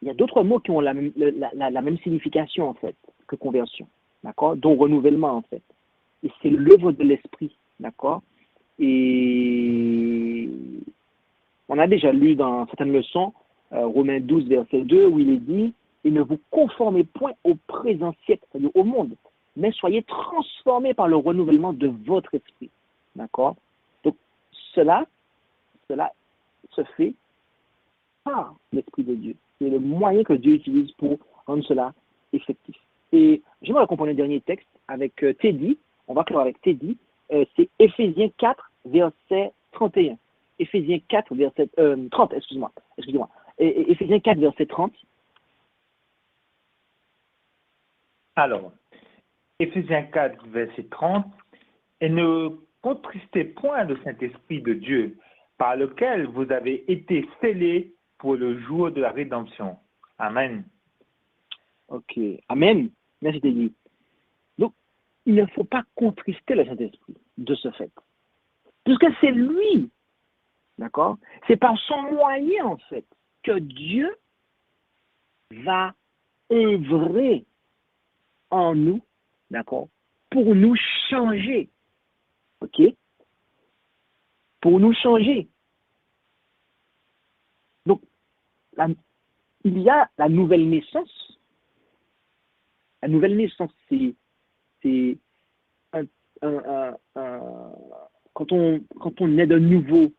il y a d'autres mots qui ont la même signification, en fait, que conversion, d'accord? Dont renouvellement, en fait. Et c'est l'œuvre de l'esprit, d'accord? Et on a déjà lu dans certaines leçons, Romains 12, verset 2, où il est dit, « Et ne vous conformez point au présent siècle, c'est-à-dire au monde, mais soyez transformés par le renouvellement de votre esprit. » D'accord? Donc, cela se fait par l'Esprit de Dieu. C'est le moyen que Dieu utilise pour rendre cela effectif. Et j'aimerais comprendre le dernier texte avec Teddy. On va clore avec Teddy. C'est Éphésiens 4, verset 31. Éphésiens 4, verset 30, excusez-moi. Et Éphésiens 4, verset 30. Alors, Éphésiens 4, verset 30, « Et ne contristez point le Saint-Esprit de Dieu, par lequel vous avez été scellés pour le jour de la rédemption. » Amen. Ok, Amen. Merci Teddy. Donc, il ne faut pas contrister le Saint-Esprit de ce fait. Puisque c'est lui, d'accord? C'est par son moyen, en fait, que Dieu va œuvrer en nous, d'accord? Pour nous changer. Ok? Pour nous changer. Donc, il y a la nouvelle naissance. La nouvelle naissance, c'est quand on est de nouveau,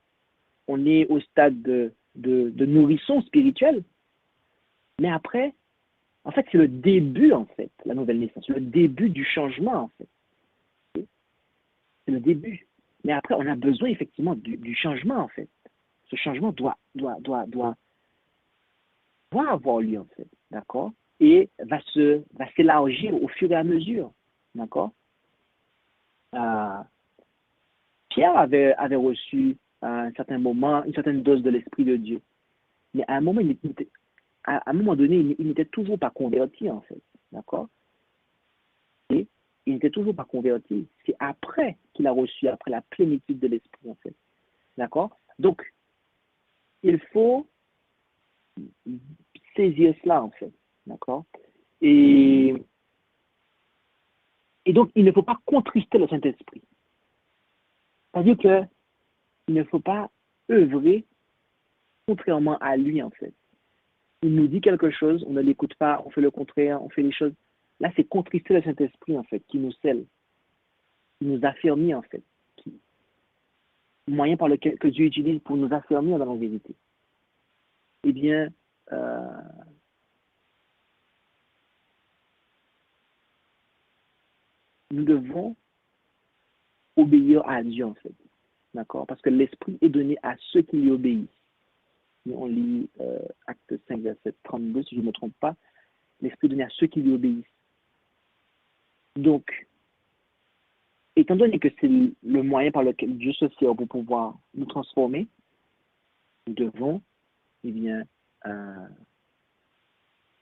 on est au stade de nourrisson spirituel. Mais après, en fait, c'est le début, en fait, la nouvelle naissance, le début du changement, en fait. C'est le début. Mais après, on a besoin, effectivement, du changement, en fait. Ce changement doit avoir lieu, en fait, d'accord? Et va s'élargir au fur et à mesure, d'accord? Pierre avait reçu à un certain moment une certaine dose de l'Esprit de Dieu. Mais à un moment, à un moment donné, il n'était toujours pas converti, en fait, d'accord? Et il n'était toujours pas converti. C'est après qu'il a reçu, après la plénitude de l'Esprit, en fait, d'accord? Donc, il faut saisir cela, en fait. D'accord? Et, et donc, il ne faut pas contrister le Saint-Esprit. C'est-à-dire qu'il ne faut pas œuvrer contrairement à lui, en fait. Il nous dit quelque chose, on ne l'écoute pas, on fait le contraire, on fait les choses. Là, c'est contrister le Saint-Esprit, en fait, qui nous scelle, qui nous affermit, en fait. Moyen par lequel que Dieu utilise pour nous affermir dans la vérité. Eh bien, nous devons obéir à Dieu, en fait. D'accord? Parce que l'Esprit est donné à ceux qui lui obéissent. Si on lit Acte 5, verset 32, si je ne me trompe pas, l'Esprit est donné à ceux qui lui obéissent. Donc, étant donné que c'est le moyen par lequel Dieu se sert pour pouvoir nous transformer, nous devons, eh bien,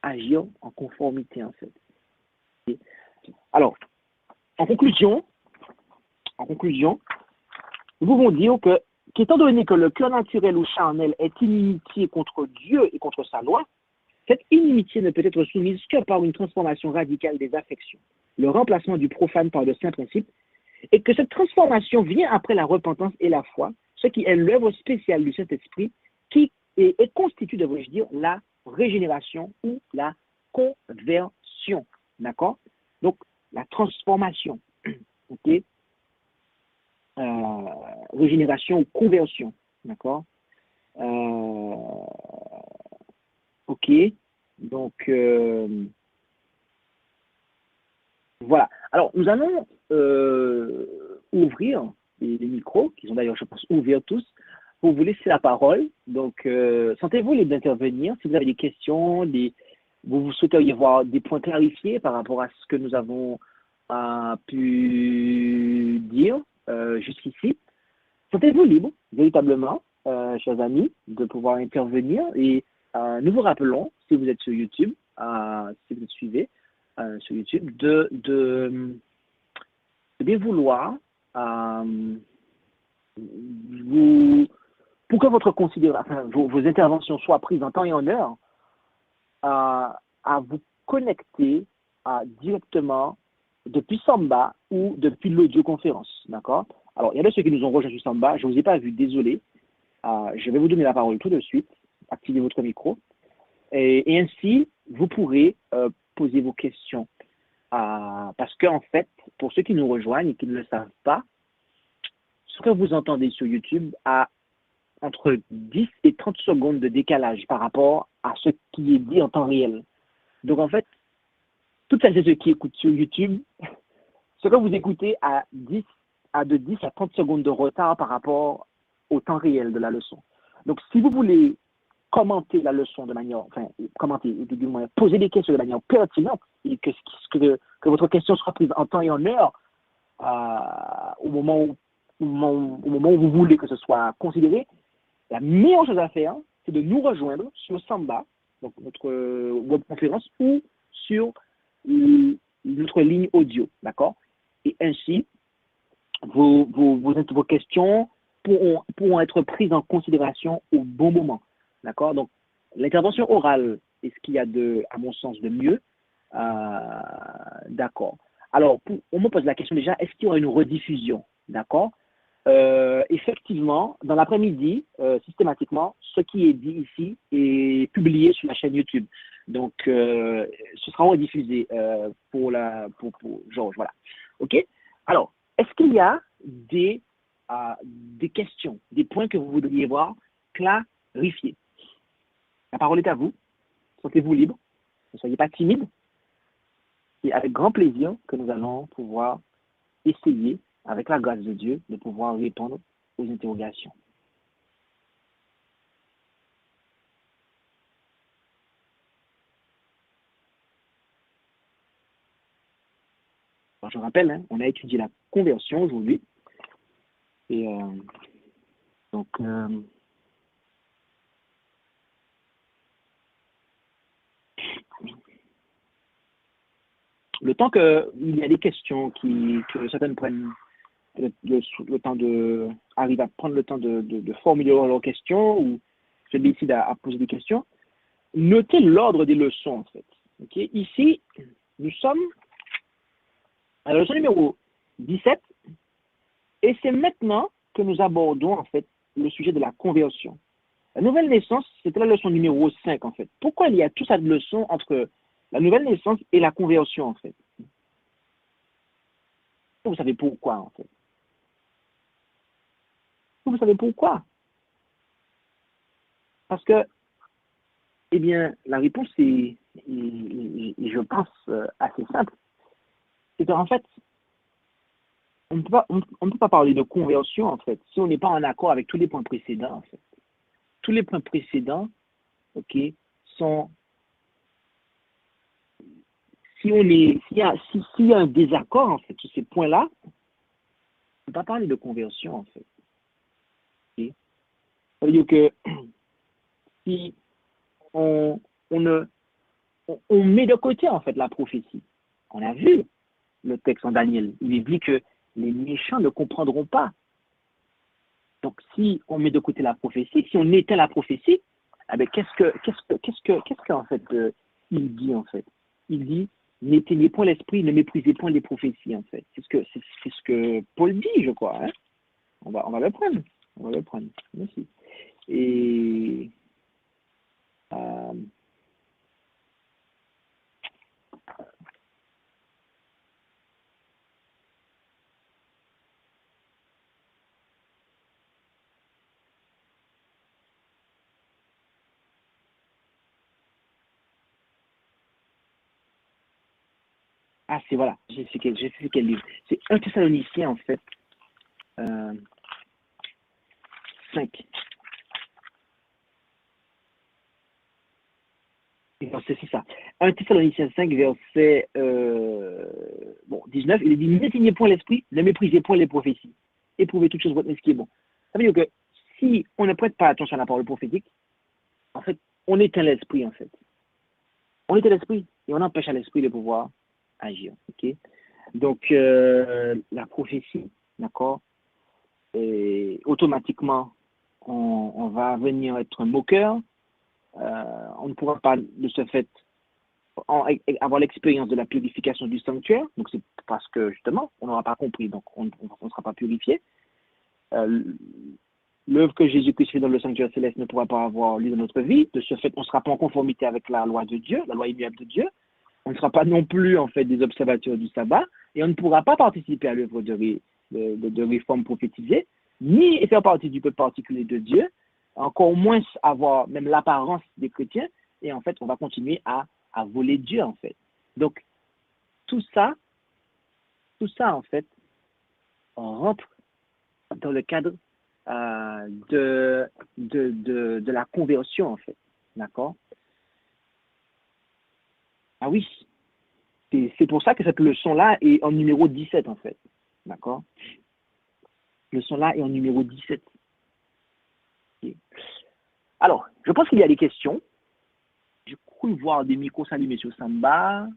agir en conformité, en fait. Et, alors, en conclusion, nous pouvons dire qu'étant donné que le cœur naturel ou charnel est inimitié contre Dieu et contre sa loi, cette inimitié ne peut être soumise que par une transformation radicale des affections, le remplacement du profane par de saints principes, et que cette transformation vient après la repentance et la foi, ce qui est l'œuvre spéciale du Saint-Esprit, qui est constitue, devrais-je dire, la régénération ou la conversion. D'accord? Donc, la transformation. OK? Régénération ou conversion. D'accord? OK. Donc, voilà. Alors, nous allons ouvrir les micros, qui sont d'ailleurs, je pense, ouverts tous, pour vous laisser la parole. Donc, sentez-vous libre d'intervenir. Si vous avez des questions, vous souhaiteriez voir des points clarifiés par rapport à ce que nous avons pu dire jusqu'ici, sentez-vous libre, véritablement, chers amis, de pouvoir intervenir. Et nous vous rappelons, si vous êtes sur YouTube, si vous êtes suivi sur YouTube, de bien vouloir pour que vos interventions soient prises en temps et en heure, à vous connecter directement depuis Samba ou depuis l'audioconférence. D'accord? Alors, il y en a ceux qui nous ont rejoints sur Samba. Je ne vous ai pas vu, désolé. Je vais vous donner la parole tout de suite. Activez votre micro. Et ainsi, vous pourrez poser vos questions. Parce qu'en fait, pour ceux qui nous rejoignent et qui ne le savent pas, ce que vous entendez sur YouTube a entre 10 et 30 secondes de décalage par rapport à ce qui est dit en temps réel. Donc en fait, toutes celles et ceux qui écoutent sur YouTube, ce que vous écoutez a de 10 à 30 secondes de retard par rapport au temps réel de la leçon. Donc si vous voulez commenter la leçon de manière, poser des questions de manière pertinente et que votre question soit prise en temps et en heure au moment où vous voulez que ce soit considéré, la meilleure chose à faire, c'est de nous rejoindre sur Samba, donc notre webconférence, ou sur notre ligne audio, d'accord? Et ainsi, vos questions pourront être prises en considération au bon moment. D'accord? Donc, l'intervention orale est ce qu'il y a à mon sens, de mieux. D'accord. Alors, on me pose la question déjà, est-ce qu'il y aura une rediffusion? D'accord? Effectivement, dans l'après-midi, systématiquement, ce qui est dit ici est publié sur la chaîne YouTube. Donc, ce sera rediffusé pour Georges. Voilà. OK? Alors, est-ce qu'il y a des questions, des points que vous voudriez voir clarifiés? La parole est à vous. Sentez-vous libre. Ne soyez pas timide. C'est avec grand plaisir que nous allons pouvoir essayer, avec la grâce de Dieu, de pouvoir répondre aux interrogations. Alors, je rappelle, on a étudié la conversion aujourd'hui. Et donc, le temps qu'il y a des questions que certaines prennent le temps arrivent à prendre le temps de formuler leurs questions ou se décident à poser des questions, notez l'ordre des leçons, en fait. Ok, ici, nous sommes à la leçon numéro 17 et c'est maintenant que nous abordons en fait le sujet de la conversion. La nouvelle naissance, c'était la leçon numéro 5 en fait. Pourquoi il y a toute cette leçon entre la nouvelle naissance et la conversion en fait? Vous savez pourquoi en fait? Vous savez pourquoi? Parce que, eh bien, la réponse est, je pense, assez simple. C'est qu'en fait, on ne peut pas parler de conversion, en fait, si on n'est pas en accord avec tous les points précédents, en fait. Tous les points précédents, ok, sont... S'il y a un désaccord, en fait, sur ces points-là, on ne peut pas parler de conversion, en fait. Okay? Ça veut dire que si on met de côté, en fait, la prophétie, on a vu le texte en Daniel, il est dit que les méchants ne comprendront pas. Donc, si on met de côté la prophétie, si on éteint la prophétie, eh bien, qu'est-ce qu'en fait il dit en fait? Il dit n'éteignez point l'esprit, ne méprisez point les prophéties en fait. C'est ce que Paul dit, je crois. Hein? On va le prendre. On va le prendre. Merci. Et c'est voilà, j'ai fait quel livre. C'est 1 Thessaloniciens en fait. 5. C'est ça. 1 Thessaloniciens 5, verset 19, il dit n'éteignez point l'esprit, ne méprisez point les prophéties, éprouvez toutes choses, retenez ce qui est bon. Ça veut dire que si on ne prête pas attention à la parole prophétique, en fait, on éteint l'esprit, en fait. On éteint l'esprit et on empêche à l'esprit de pouvoir agir. Okay? Donc, la prophétie, d'accord, et automatiquement, on va venir être un moqueur. On ne pourra pas de ce fait avoir l'expérience de la purification du sanctuaire. Donc c'est parce que justement, on n'aura pas compris, donc on ne sera pas purifié. L'œuvre que Jésus-Christ fait dans le sanctuaire céleste ne pourra pas avoir lieu dans notre vie. De ce fait, on ne sera pas en conformité avec la loi de Dieu, la loi immuable de Dieu. On ne sera pas non plus en fait des observateurs du sabbat et on ne pourra pas participer à l'œuvre de réforme prophétisée, ni faire partie du peuple particulier de Dieu, encore moins avoir même l'apparence des chrétiens, et en fait, on va continuer à voler Dieu, en fait. Donc, tout ça, en fait, on rentre dans le cadre de la conversion, en fait. D'accord? Ah oui, c'est pour ça que cette leçon-là est en numéro 17, en fait. D'accord? Leçon-là est en numéro 17. Okay. Alors, je pense qu'il y a des questions. J'ai cru voir des micros s'allumer sur Samba.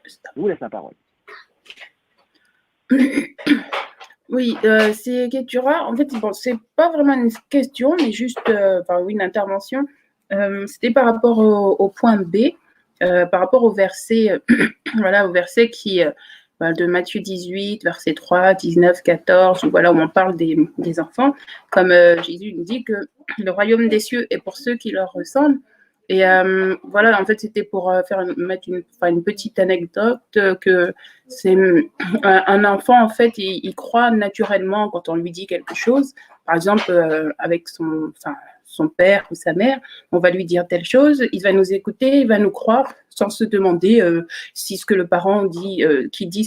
Je vous laisse la parole. Oui, c'est Ketura. En fait, bon, c'est pas vraiment une question, mais juste une intervention. C'était par rapport au point B, par rapport au verset, au verset qui de Matthieu 18, verset 3, 19, 14, où on parle des enfants. Comme Jésus nous dit que le royaume des cieux est pour ceux qui leur ressemblent. Et en fait, c'était pour mettre une petite anecdote que c'est un enfant, en fait, il croit naturellement quand on lui dit quelque chose. Par exemple, avec son père ou sa mère, on va lui dire telle chose, il va nous écouter, il va nous croire sans se demander si ce que le parent dit,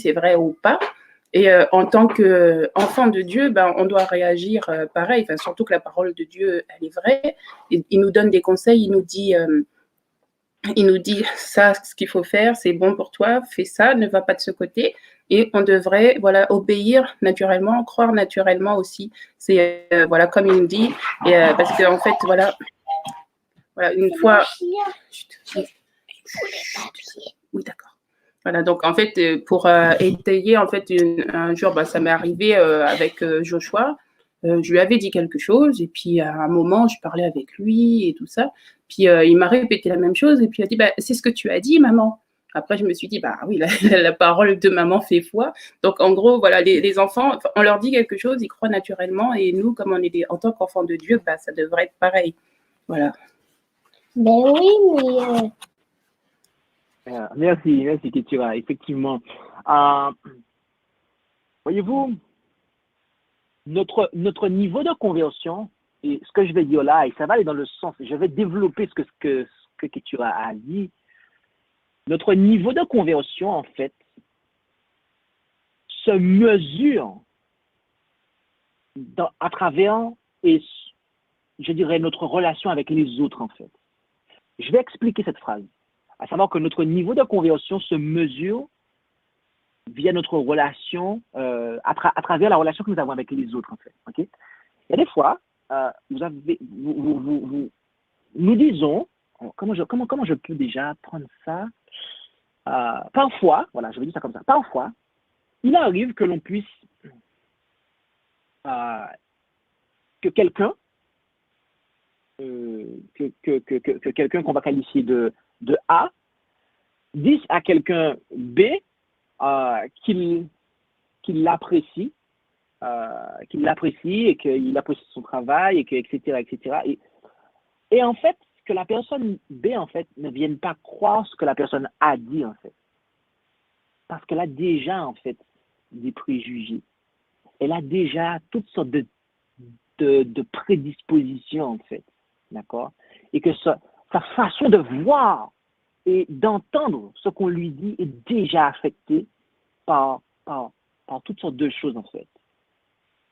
c'est vrai ou pas. Et en tant qu'enfant de Dieu, on doit réagir pareil, surtout que la parole de Dieu, elle est vraie. Il nous donne des conseils, il nous dit ça, ce qu'il faut faire, c'est bon pour toi, fais ça, ne va pas de ce côté. Et on devrait obéir naturellement, croire naturellement aussi. C'est comme il nous dit, et, parce qu'en fait, une fois... Oui, d'accord. Voilà, donc en fait, pour étayer, en fait, un jour, ça m'est arrivé avec Joshua. je lui avais dit quelque chose et puis à un moment, je parlais avec lui et tout ça. Puis il m'a répété la même chose et puis il a dit bah, c'est ce que tu as dit, maman. Après, je me suis dit bah oui, la parole de maman fait foi. Donc en gros, voilà, les enfants, on leur dit quelque chose, ils croient naturellement et nous, comme on est en tant qu'enfants de Dieu, bah, ça devrait être pareil. Voilà. Ben oui, mais Merci, Ketura. Effectivement, voyez-vous, notre niveau de conversion, et ce que je vais dire là, et ça va aller dans le sens, je vais développer ce que Ketura a dit. Notre niveau de conversion, en fait, se mesure à travers, et je dirais, notre relation avec les autres, en fait. Je vais expliquer cette phrase. À savoir que notre niveau de conversion se mesure via notre relation, à travers la relation que nous avons avec les autres, en fait. Okay? Il y a des fois, nous disons, comment je peux déjà prendre ça? Parfois, voilà, je vais dire ça comme ça, parfois, il arrive que l'on puisse, que quelqu'un, que quelqu'un qu'on va qualifier de A, dise à quelqu'un B qu'il l'apprécie, et qu'il apprécie son travail, et que, etc. Et en fait, que la personne B, en fait, ne vienne pas croire ce que la personne A dit, en fait. Parce qu'elle a déjà, en fait, des préjugés. Elle a déjà toutes sortes de prédispositions, en fait. D'accord? Et que sa façon de voir et d'entendre ce qu'on lui dit est déjà affectée par toutes sortes de choses, en fait.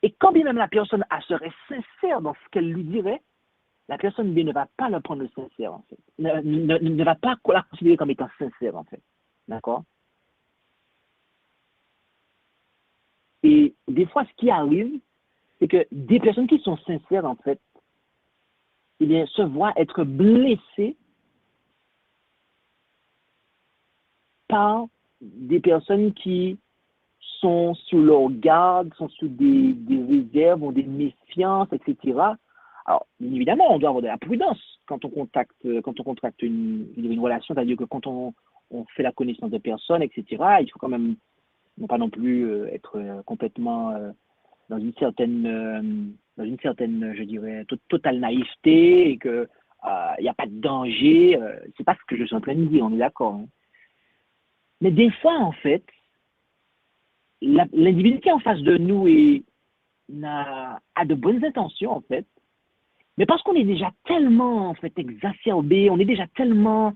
Et quand bien même la personne A serait sincère dans ce qu'elle lui dirait, la personne B ne va pas le prendre sincère, en fait. Ne va pas la considérer comme étant sincère, en fait. D'accord? Et des fois, ce qui arrive, c'est que des personnes qui sont sincères, en fait, eh bien, se voient être blessées par des personnes qui sont sous leur garde, sont sous des réserves, ont des méfiances, etc. Alors, bien évidemment, on doit avoir de la prudence quand on contracte une relation, c'est-à-dire que quand on fait la connaissance de personnes, etc., il faut quand même ne pas non plus être complètement dans une certaine, je dirais, totale naïveté et que il n'y a pas de danger. C'est pas ce que je suis en train de dire, on est d'accord. Hein. Mais des fois, en fait, l'individu qui est en face de nous a de bonnes intentions, en fait, mais parce qu'on est déjà tellement, en fait, exacerbé, on est déjà tellement,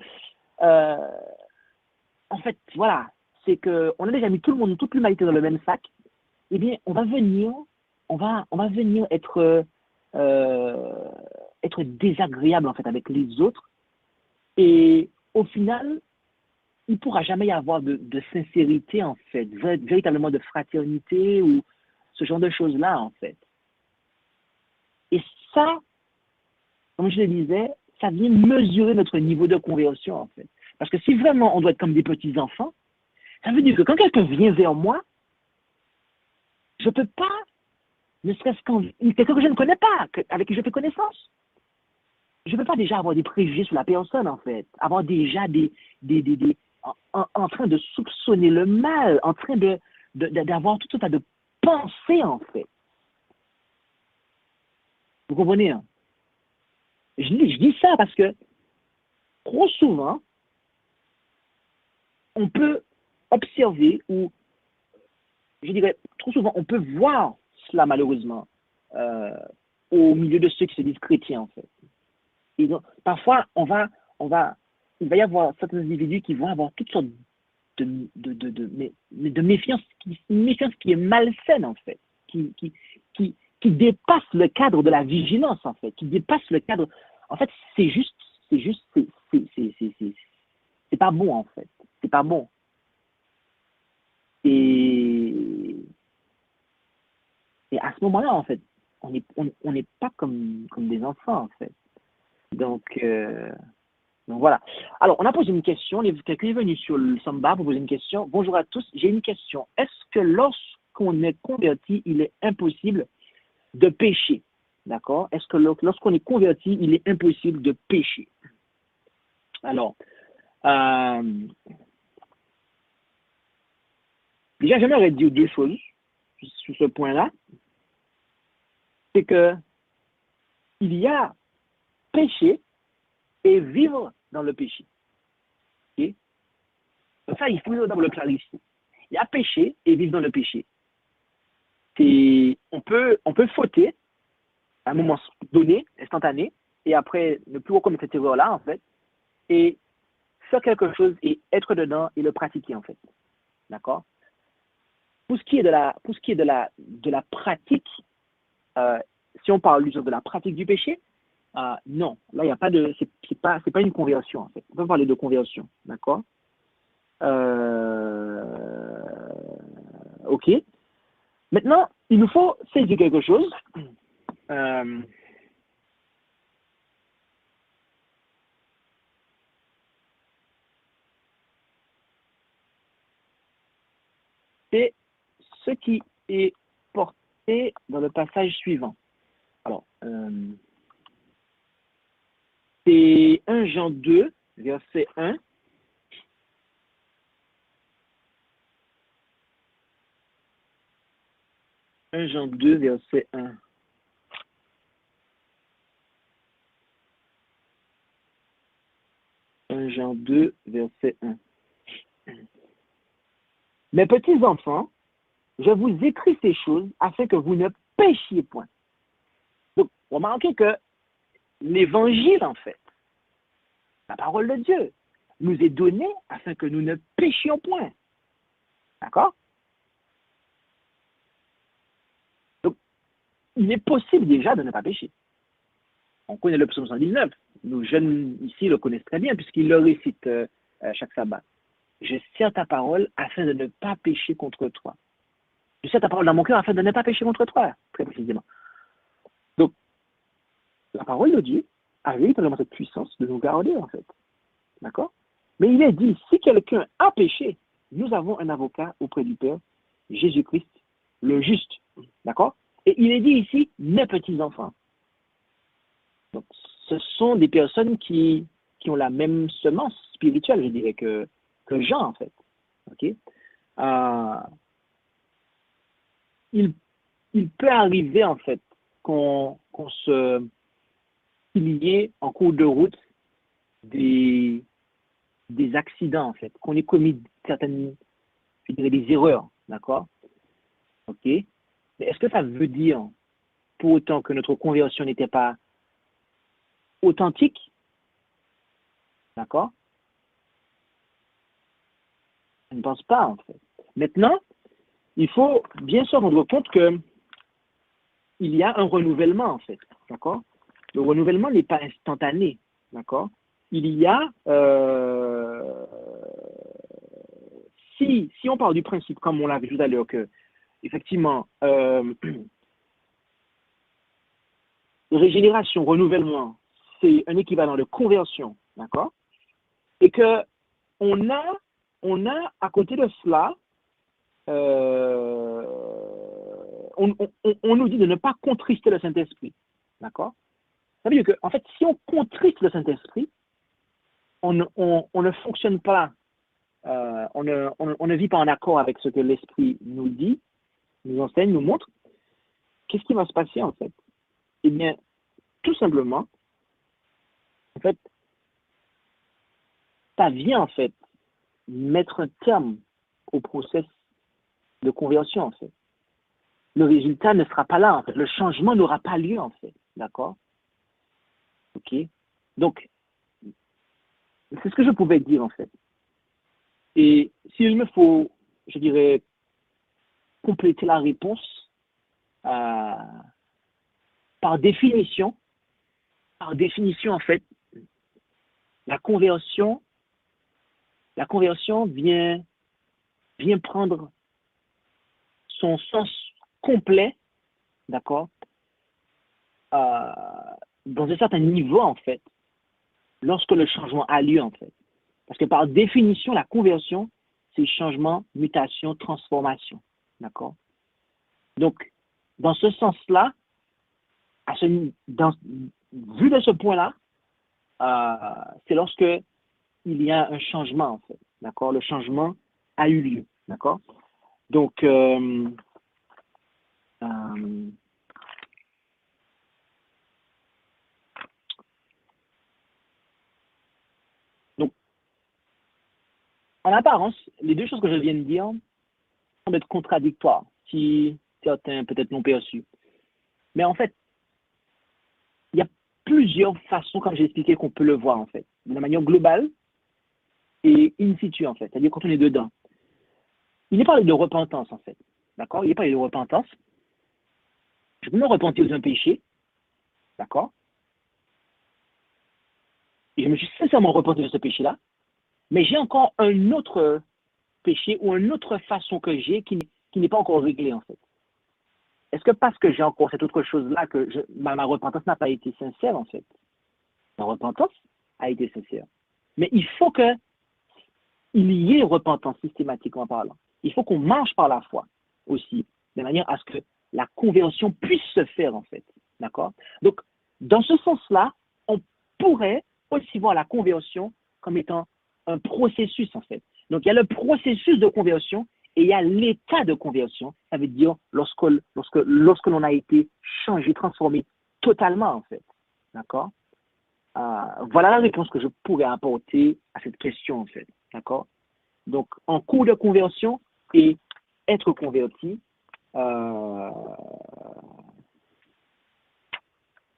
en fait, voilà, c'est qu'on a déjà mis tout le monde, toute l'humanité dans le même sac, eh bien, on va venir être désagréable, en fait, avec les autres, et au final, il ne pourra jamais y avoir de sincérité, en fait, véritablement de fraternité ou ce genre de choses-là, en fait. Et ça, comme je le disais, ça vient mesurer notre niveau de conversion, en fait. Parce que si vraiment on doit être comme des petits-enfants, ça veut dire que quand quelqu'un vient vers moi, je ne peux pas, ne serait-ce quelqu'un que je ne connais pas, avec qui je fais connaissance, je ne peux pas déjà avoir des préjugés sur la personne, en fait. Avoir déjà en train de soupçonner le mal, en train d'avoir tout un tas de pensées, en fait. Vous comprenez? Hein? Je dis ça parce que trop souvent, on peut observer ou, je dirais, trop souvent, on peut voir cela malheureusement au milieu de ceux qui se disent chrétiens, en fait. Et donc, parfois, il va y avoir certains individus qui vont avoir toutes sortes de méfiance, une méfiance qui est malsaine, en fait, qui dépasse le cadre de la vigilance, en fait, qui dépasse le cadre. En fait, c'est pas bon, en fait. C'est pas bon. Et à ce moment-là, en fait, on n'est pas comme des enfants, en fait. Donc voilà. Alors, on a posé une question. Quelqu'un est venu sur le Samba pour poser une question. Bonjour à tous. J'ai une question. Est-ce que lorsqu'on est converti, il est impossible de pécher. D'accord? Est-ce que lorsqu'on est converti, il est impossible de pécher? Alors, déjà, j'aimerais dire deux choses sur ce point-là. C'est que il y a péché et vivre dans le péché. Okay? Ça, il faut d'abord le clarifier. Il y a péché et vivre dans le péché. On peut fauter à un moment donné, instantané, et après ne plus recommettre cette erreur-là, en fait, et faire quelque chose et être dedans et le pratiquer, en fait. D'accord? Pour ce qui est de la pratique, si on parle de la pratique du péché, non, là, il n'y a pas de, c'est pas une conversion, en fait. On peut parler de conversion, d'accord? Ok. Maintenant, il nous faut saisir quelque chose. C'est ce qui est porté dans le passage suivant. Alors, c'est 1 Jean 2, verset 1. Jean 2, verset 1. Jean 2, verset 1. Mes petits enfants, je vous écris ces choses afin que vous ne péchiez point. Donc, remarquez que l'évangile, en fait, la parole de Dieu, nous est donnée afin que nous ne péchions point. D'accord? Donc, il est possible déjà de ne pas pécher. On connaît le psaume 119. Nos jeunes ici le connaissent très bien puisqu'ils le récitent chaque sabbat. Je tiens ta parole afin de ne pas pécher contre toi. Je tiens ta parole dans mon cœur afin de ne pas pécher contre toi, très précisément. Donc, la parole de Dieu a véritablement cette puissance de nous garder, en fait. D'accord? Mais il est dit, si quelqu'un a péché, nous avons un avocat auprès du Père, Jésus-Christ, le juste. D'accord? Et il est dit ici, mes petits-enfants. Donc, ce sont des personnes qui ont la même semence spirituelle, je dirais, que Jean, en fait. OK? Il peut arriver, en fait, qu'il y ait en cours de route des accidents, en fait, qu'on ait commis certaines, je dirais, des erreurs, d'accord? OK? Mais est-ce que ça veut dire, pour autant, que notre conversion n'était pas authentique? D'accord? Je ne pense pas, en fait. Maintenant, il faut bien se rendre compte que il y a un renouvellement, en fait. D'accord? Le renouvellement n'est pas instantané. D'accord? Il y a, si on parle du principe, comme on l'a vu tout à l'heure, que, effectivement, régénération, renouvellement, c'est un équivalent de conversion. D'accord? Et que on a à côté de cela, on nous dit de ne pas contrister le Saint-Esprit. D'accord? Ça veut dire que, en fait, si on contriste le Saint-Esprit, on ne fonctionne pas, on ne vit pas en accord avec ce que l'Esprit nous dit, nous enseigne, nous montre. Qu'est-ce qui va se passer, en fait? Eh bien, tout simplement, en fait, ça vient, en fait, mettre un terme au processus de conversion, en fait. Le résultat ne sera pas là, en fait. Le changement n'aura pas lieu, en fait. D'accord? OK? Donc, c'est ce que je pouvais dire, en fait. Et s'il me faut, je dirais, compléter la réponse, par définition, en fait, la conversion vient prendre son sens complet, d'accord, dans un certain niveau, en fait, lorsque le changement a lieu, en fait. Parce que par définition, la conversion, c'est changement, mutation, transformation. D'accord? Donc, dans ce sens-là, vu de ce point-là, c'est lorsque il y a un changement, en fait. D'accord? Le changement a eu lieu. D'accord? Donc, en apparence, les deux choses que je viens de dire semblent être contradictoires, si certains peut-être l'ont perçu. Mais en fait, il y a plusieurs façons, comme j'ai expliqué, qu'on peut le voir, en fait, de manière globale et in situ, en fait, c'est-à-dire quand on est dedans. Il est parlé de repentance, en fait. D'accord? Il est parlé de repentance. Je peux me repentir d'un péché. D'accord? Et je me suis sincèrement repenti de ce péché-là. Mais j'ai encore un autre péché ou une autre façon que j'ai qui n'est pas encore réglée, en fait. Est-ce que parce que j'ai encore cette autre chose-là que ma repentance n'a pas été sincère, en fait? Ma repentance a été sincère. Mais il faut qu'il y ait repentance systématiquement parlant. Il faut qu'on marche par la foi aussi, de manière à ce que la conversion puisse se faire, en fait. D'accord? Donc, dans ce sens-là, on pourrait aussi voir la conversion comme étant un processus, en fait. Donc, il y a le processus de conversion et il y a l'état de conversion. Ça veut dire lorsque l'on a été changé, transformé totalement, en fait. D'accord? Voilà la réponse que je pourrais apporter à cette question, en fait. D'accord? Donc, en cours de conversion et être converti,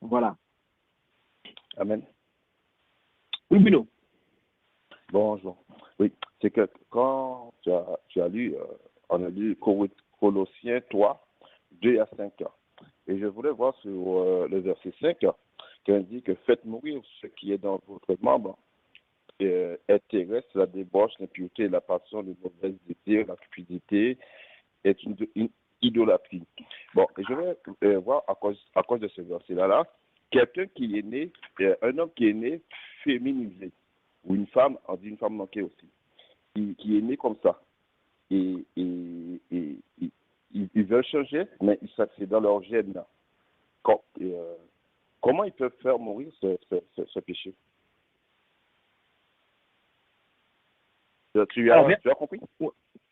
voilà. Amen. Oui, Bruno. Bonjour. Oui, c'est que quand tu as lu, on a lu Colossiens 3, 2 à 5. Et je voulais voir sur le verset 5 qui indique que faites mourir ce qui est dans votre membre, intéresse la débauche, l'impureté, la passion, le mauvais désir, la cupidité, est une idolâtrie. Bon, et je vais voir à cause de ce verset-là, quelqu'un qui est né, un homme qui est né féminisé, ou une femme, on dit une femme manquée aussi, qui est né comme ça. Et ils veulent changer, mais c'est dans leur gène. Comment ils peuvent faire mourir ce péché? Tu as compris?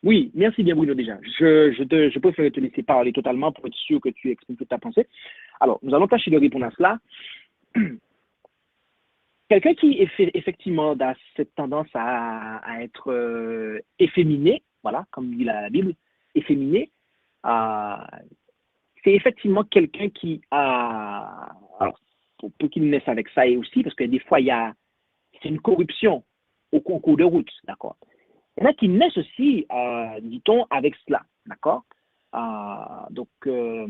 Oui, merci bien Bruno déjà. Je préfère te laisser parler totalement pour être sûr que tu exprimes toute ta pensée. Alors, nous allons tâcher de répondre à cela. Quelqu'un qui effectivement a cette tendance à être efféminé, voilà, comme dit la Bible, efféminé, c'est effectivement quelqu'un qui a, alors, pour peu qu'il naisse avec ça et aussi, parce que des fois, c'est une corruption au concours de route, d'accord? Il y en a qui naissent aussi, dit-on, avec cela, d'accord? Donc, ce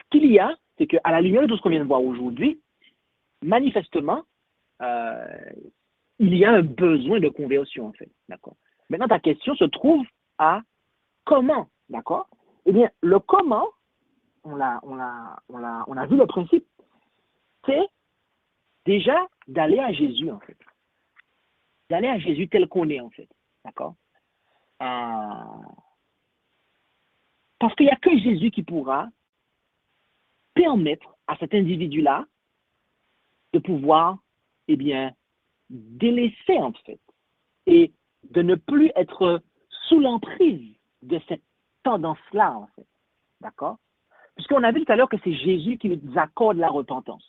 qu'il y a, c'est qu'à la lumière de tout ce qu'on vient de voir aujourd'hui, manifestement, il y a un besoin de conversion, en fait, d'accord? Maintenant, ta question se trouve à comment, d'accord? Eh bien, le comment, on a vu le principe, c'est déjà d'aller à Jésus, en fait. D'aller à Jésus tel qu'on est, en fait. D'accord? Parce qu'il n'y a que Jésus qui pourra permettre à cet individu-là de pouvoir, eh bien, délaisser, en fait, et de ne plus être sous l'emprise de cette tendance-là, en fait. D'accord? Puisqu'on a vu tout à l'heure que c'est Jésus qui nous accorde la repentance.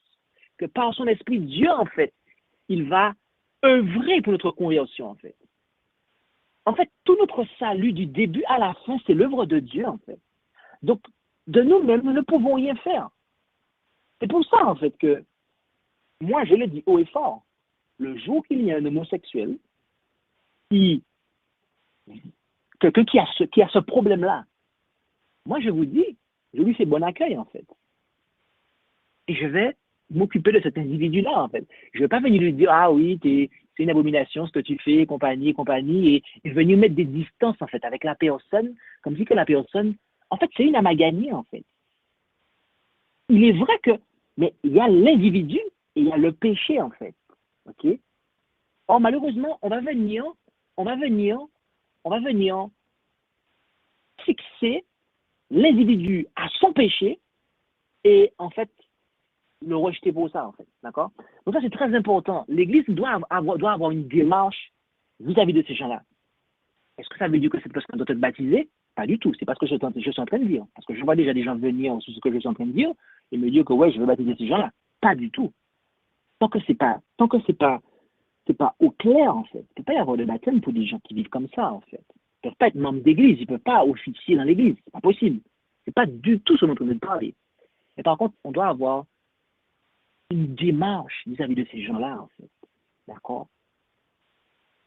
Que par son esprit, Dieu, en fait, il va œuvrer pour notre conversion, en fait. En fait, tout notre salut du début à la fin, c'est l'œuvre de Dieu, en fait. Donc, de nous-mêmes, nous ne pouvons rien faire. C'est pour ça, en fait, que moi, je le dis haut et fort. Le jour qu'il y a un homosexuel, quelqu'un qui a ce problème-là, moi, je vous dis, je lui fais bon accueil, en fait. Et je vais m'occuper de cet individu-là, en fait. Je ne vais pas venir lui dire, ah oui, c'est une abomination ce que tu fais, compagnie, et venir mettre des distances, en fait, avec la personne, comme si que la personne, en fait, c'est une à gagner, en fait. Il est vrai que, mais il y a l'individu et il y a le péché, en fait. OK? Or, malheureusement, on va venir fixer l'individu à son péché et en fait, le rejeter pour ça, en fait. D'accord? Donc ça, c'est très important. L'Église doit avoir une démarche vis-à-vis de ces gens-là. Est-ce que ça veut dire que cette personne doit être baptisée? Pas du tout. C'est pas ce que je suis en train de dire. Parce que je vois déjà des gens venir sur ce que je suis en train de dire et me dire que ouais, je veux baptiser ces gens-là. Pas du tout. Tant que c'est pas au clair, en fait. Il ne peut pas y avoir de baptême pour des gens qui vivent comme ça, en fait. Ils ne peuvent pas être membres d'église, ils ne peuvent pas officier dans l'église. C'est pas possible. C'est pas du tout ce dont on veut parler. Mais par contre, on doit avoir une démarche vis-à-vis de ces gens-là, en fait. D'accord?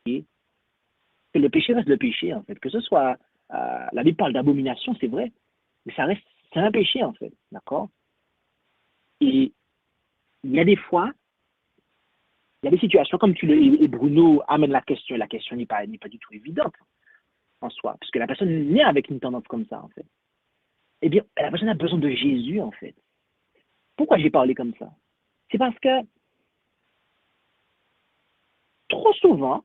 Et que le péché reste le péché, en fait. Que ce soit, la Bible parle d'abomination, c'est vrai, mais ça reste, c'est un péché, en fait. D'accord? Et il y a des fois, il y a des situations, comme et Bruno amène la question n'est pas du tout évidente en soi, puisque la personne naît avec une tendance comme ça, en fait. Eh bien, la personne a besoin de Jésus, en fait. Pourquoi j'ai parlé comme ça? C'est parce que, trop souvent,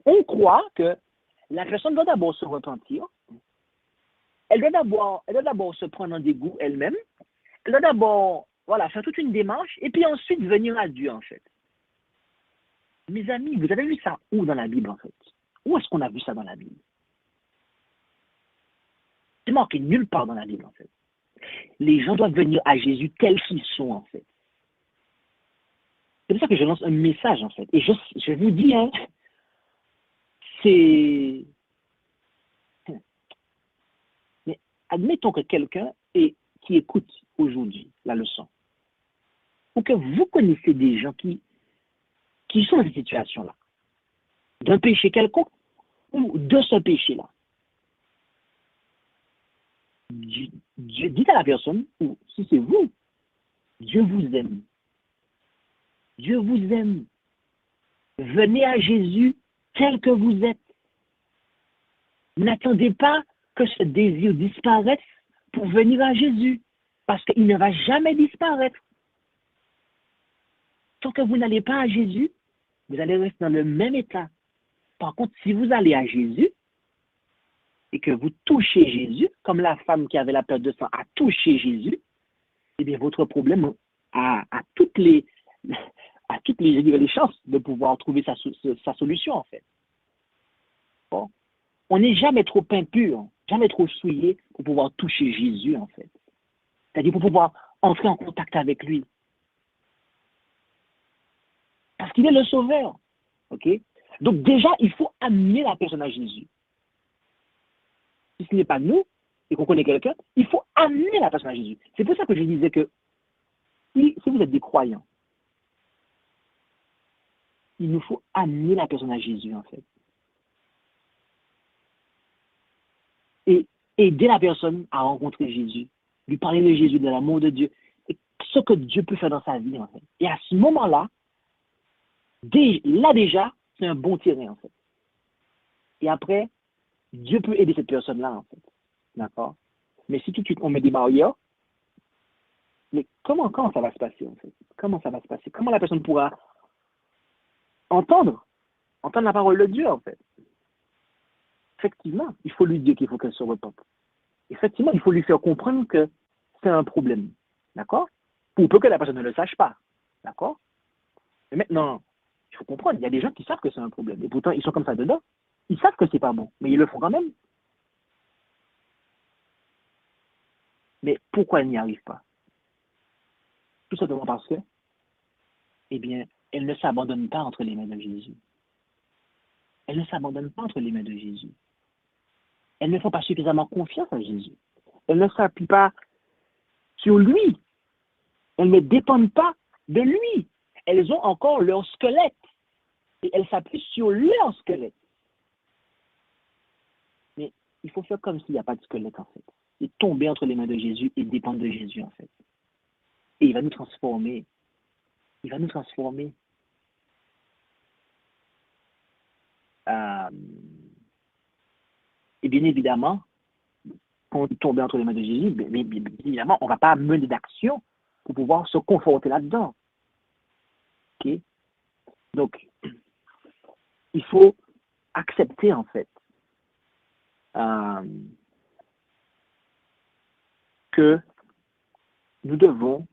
on croit que la personne doit d'abord se repentir, elle doit d'abord se prendre en dégoût elle-même, elle doit d'abord, voilà, faire toute une démarche, et puis ensuite venir à Dieu, en fait. Mes amis, vous avez vu ça où dans la Bible, en fait? Où est-ce qu'on a vu ça dans la Bible? C'est marqué nulle part dans la Bible, en fait. Les gens doivent venir à Jésus tels qu'ils sont, en fait. C'est pour ça que je lance un message, en fait. Et je vous dis, hein, c'est... Mais admettons que quelqu'un qui écoute aujourd'hui la leçon, ou que vous connaissez des gens qui sont dans cette situation-là, d'un péché quelconque, ou de ce péché-là. Dieu dit à la personne, ou si c'est vous, Dieu vous aime. Dieu vous aime. Venez à Jésus tel que vous êtes. N'attendez pas que ce désir disparaisse pour venir à Jésus, parce qu'il ne va jamais disparaître. Tant que vous n'allez pas à Jésus, vous allez rester dans le même état. Par contre, si vous allez à Jésus et que vous touchez Jésus, comme la femme qui avait la perte de sang a touché Jésus, eh bien, votre problème a toutes les chances de pouvoir trouver sa solution, en fait. Bon. On n'est jamais trop impur, jamais trop souillé pour pouvoir toucher Jésus, en fait. C'est-à-dire pour pouvoir entrer en contact avec lui. Parce qu'il est le sauveur. OK? Donc déjà, il faut amener la personne à Jésus. Si ce n'est pas nous, et qu'on connaît quelqu'un, il faut amener la personne à Jésus. C'est pour ça que je disais que si vous êtes des croyants, il nous faut amener la personne à Jésus, en fait. Et aider la personne à rencontrer Jésus, lui parler de Jésus, de l'amour de Dieu, et ce que Dieu peut faire dans sa vie, en fait. Et à ce moment-là, déjà, c'est un bon terrain, en fait. Et après, Dieu peut aider cette personne-là, en fait. D'accord? Mais si tout de suite on met des barrières, mais comment ça va se passer, en fait? Comment ça va se passer? Comment la personne pourra entendre la parole de Dieu, en fait? Effectivement, il faut lui dire qu'il faut qu'elle se repente. Effectivement, il faut lui faire comprendre que c'est un problème. D'accord? Pour peu que la personne ne le sache pas. D'accord? Mais maintenant, il faut comprendre, il y a des gens qui savent que c'est un problème. Et pourtant, ils sont comme ça dedans. Ils savent que c'est pas bon, mais ils le font quand même. Mais pourquoi ils n'y arrivent pas? Tout simplement parce que, eh bien, elles ne s'abandonnent pas entre les mains de Jésus. Elles ne s'abandonnent pas entre les mains de Jésus. Elles ne font pas suffisamment confiance à Jésus. Elles ne s'appuient pas sur lui. Elles ne dépendent pas de lui. Elles ont encore leur squelette. Et elles s'appuient sur leur squelette. Mais il faut faire comme s'il n'y a pas de squelette, en fait. Et tomber entre les mains de Jésus et dépendre de Jésus, en fait. Et il va nous transformer. Il va nous transformer. Et bien évidemment, quand on est tombé entre les mains de Jésus, bien évidemment, on ne va pas mener d'action pour pouvoir se conforter là-dedans. Okay? Donc, il faut accepter, en fait, que nous devons,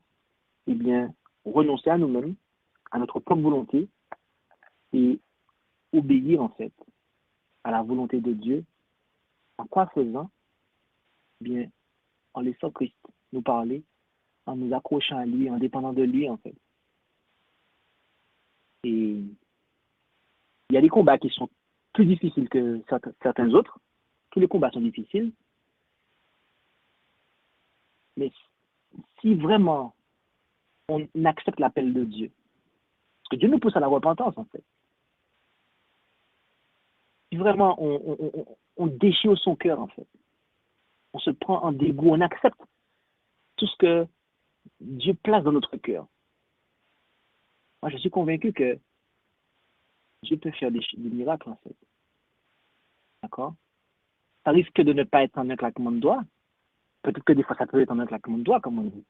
eh bien, renoncer à nous-mêmes, à notre propre volonté et obéir, en fait, à la volonté de Dieu. En quoi faisant? Eh bien, en laissant Christ nous parler, en nous accrochant à lui, en dépendant de lui, en fait. Et il y a des combats qui sont plus difficiles que certains autres. Tous les combats sont difficiles. Mais si vraiment on accepte l'appel de Dieu, parce que Dieu nous pousse à la repentance, en fait. Si vraiment on déchire son cœur, en fait, on se prend en dégoût, on accepte tout ce que Dieu place dans notre cœur. Moi, je suis convaincu que Dieu peut faire des miracles, en fait. D'accord? Ça risque de ne pas être en un claquement de doigts. Peut-être que des fois, ça peut être en un claquement de doigts, comme on dit.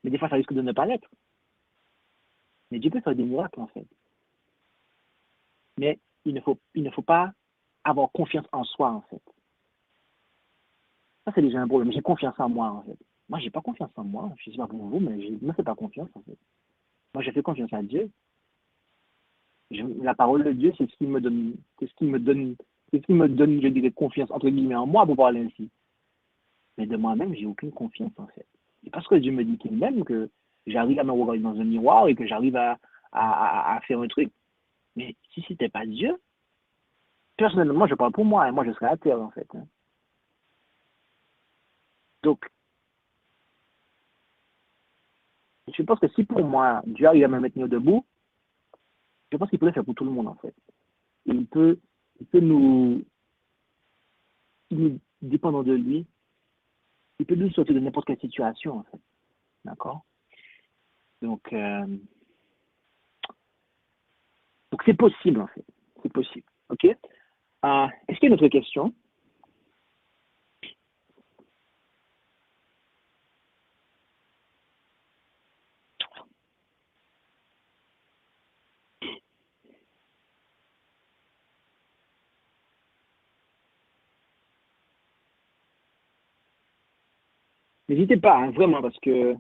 Mais des fois, ça risque de ne pas l'être. Mais Dieu peut faire des miracles, en fait. Mais il ne faut pas avoir confiance en soi, en fait. Ça, c'est déjà un problème. J'ai confiance en moi, en fait. Moi, j'ai pas confiance en moi. Je ne sais pas pour vous, mais je ne me fais pas confiance, en fait. Moi, je fais confiance à Dieu. La parole de Dieu, c'est ce qui me donne, je dirais, confiance, entre guillemets, en moi, pour parler ainsi. Mais de moi-même, j'ai aucune confiance, en fait. C'est parce que Dieu me dit qu'il m'aime que j'arrive à me regarder dans un miroir et que j'arrive à faire un truc. Mais si c'était pas Dieu, personnellement, je parle pour moi, et moi, je serais à terre, en fait. Donc, je pense que si pour moi, Dieu arrive à me maintenir debout, je pense qu'il peut le faire pour tout le monde, en fait. Et il peut nous, si nous dépendons de lui, il peut nous sortir de n'importe quelle situation, en fait. D'accord? Donc c'est possible, en fait. C'est possible. OK? Est-ce qu'il y a une autre question? N'hésitez pas, hein, vraiment, parce que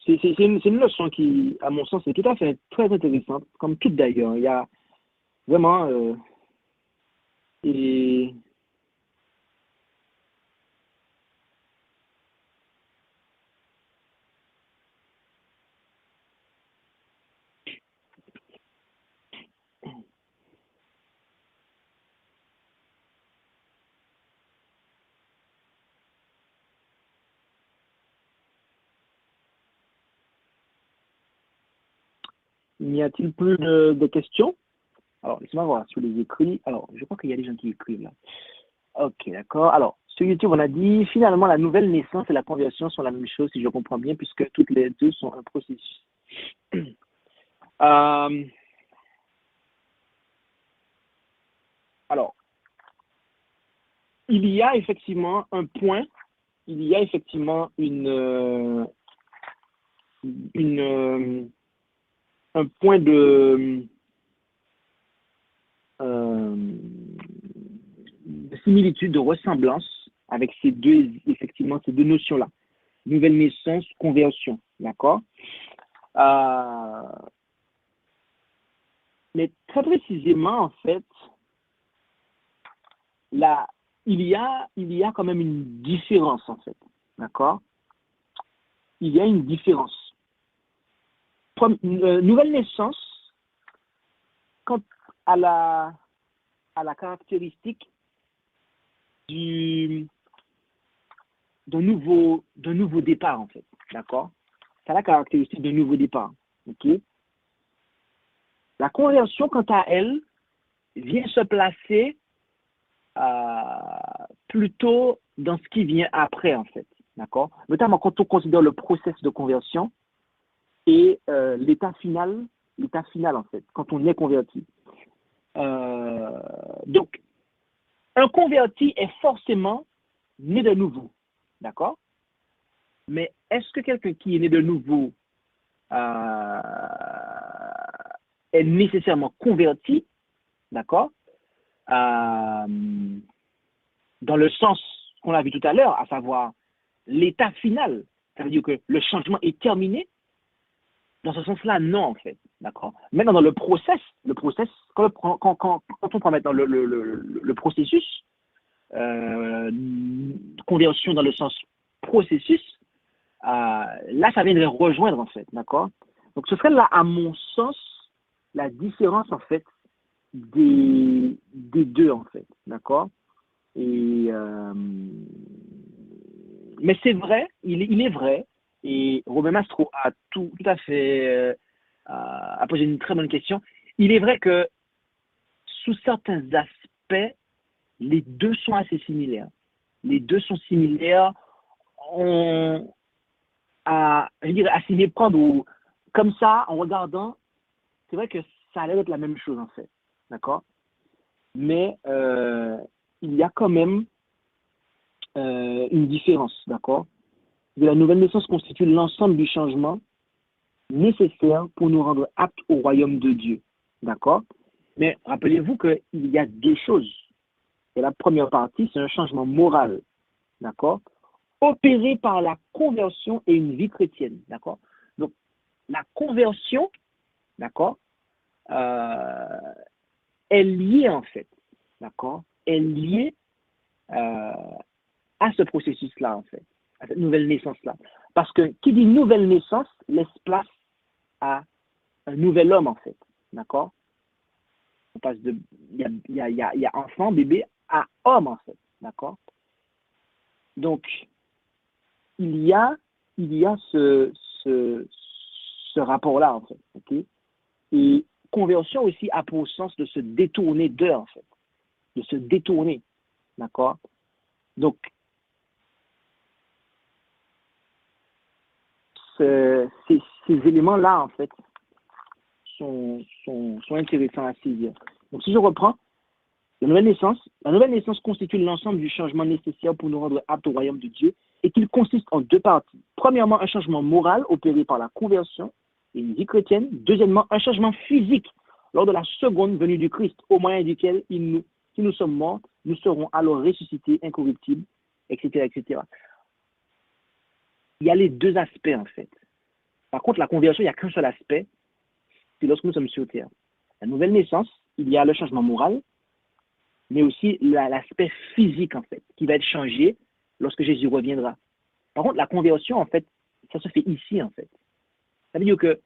c'est une leçon qui, à mon sens, est tout à fait très intéressante, comme toute d'ailleurs. Il y a vraiment... et n'y a-t-il plus de questions? Alors, laissez-moi voir sur les écrits. Alors, je crois qu'il y a des gens qui écrivent là. Ok, d'accord. Alors, sur YouTube, on a dit, finalement, la nouvelle naissance et la conversion sont la même chose, si je comprends bien, puisque toutes les deux sont un processus. Alors, il y a effectivement un point, il y a effectivement un point de similitude, de ressemblance avec effectivement, ces deux notions-là. Nouvelle naissance, conversion, d'accord? Mais très précisément, en fait, là, il y a quand même une différence, en fait, d'accord? Il y a une différence. Nouvelle naissance, quant à la caractéristique d'un nouveau départ, en fait, d'accord? C'est la caractéristique d'un nouveau départ, ok? La conversion, quant à elle, vient se placer plutôt dans ce qui vient après, en fait, d'accord? Notamment quand on considère le process de conversion et l'état final, en fait, quand on est converti. Donc, un converti est forcément né de nouveau, d'accord? Mais est-ce que quelqu'un qui est né de nouveau est nécessairement converti, d'accord? Dans le sens qu'on a vu tout à l'heure, à savoir l'état final, Ça veut dire que le changement est terminé? Dans ce sens-là, non, en fait. D'accord? Maintenant, dans le process, quand on prend maintenant le processus, conversion dans le sens processus, là, ça viendrait rejoindre, en fait. D'accord? Donc, ce serait là, à mon sens, la différence, en fait, des deux, en fait. D'accord? Et, mais c'est vrai, il est vrai, et Robin Mastro a tout à fait a posé une très bonne question. Il est vrai que sous certains aspects, les deux sont assez similaires. Les deux sont similaires. Je dirais, à s'y méprendre, ou comme ça, en regardant, c'est vrai que ça allait être la même chose, en fait. D'accord? Mais il y a quand même une différence, d'accord? La nouvelle naissance constitue l'ensemble du changement nécessaire pour nous rendre aptes au royaume de Dieu, d'accord? Mais rappelez-vous qu'il y a deux choses. Et la première partie, c'est un changement moral, d'accord? Opéré par la conversion et une vie chrétienne, d'accord? Donc, la conversion, d'accord, est liée en fait, d'accord? Est liée à ce processus-là, en fait, à cette nouvelle naissance-là. Parce que qui dit nouvelle naissance laisse place à un nouvel homme, en fait. D'accord? On passe de. Il y a enfant, bébé, à homme, en fait. D'accord? Donc, il y a ce rapport-là, en fait. OK? Et conversion aussi a pour sens de se détourner d'eux, en fait. De se détourner. D'accord? Donc, ces éléments-là, en fait, sont intéressants à saisir. Donc, si je reprends, la nouvelle naissance constitue l'ensemble du changement nécessaire pour nous rendre aptes au royaume de Dieu et qu'il consiste en deux parties. Premièrement, un changement moral opéré par la conversion et une vie chrétienne. Deuxièmement, un changement physique lors de la seconde venue du Christ, au moyen duquel, si nous sommes morts, nous serons alors ressuscités, incorruptibles, etc., etc. Il y a les deux aspects, en fait. Par contre, la conversion, il n'y a qu'un seul aspect, c'est lorsque nous sommes sur terre. La nouvelle naissance, il y a le changement moral, mais aussi l'aspect physique, en fait, qui va être changé lorsque Jésus reviendra. Par contre, la conversion, en fait, ça se fait ici, en fait. Ça veut dire que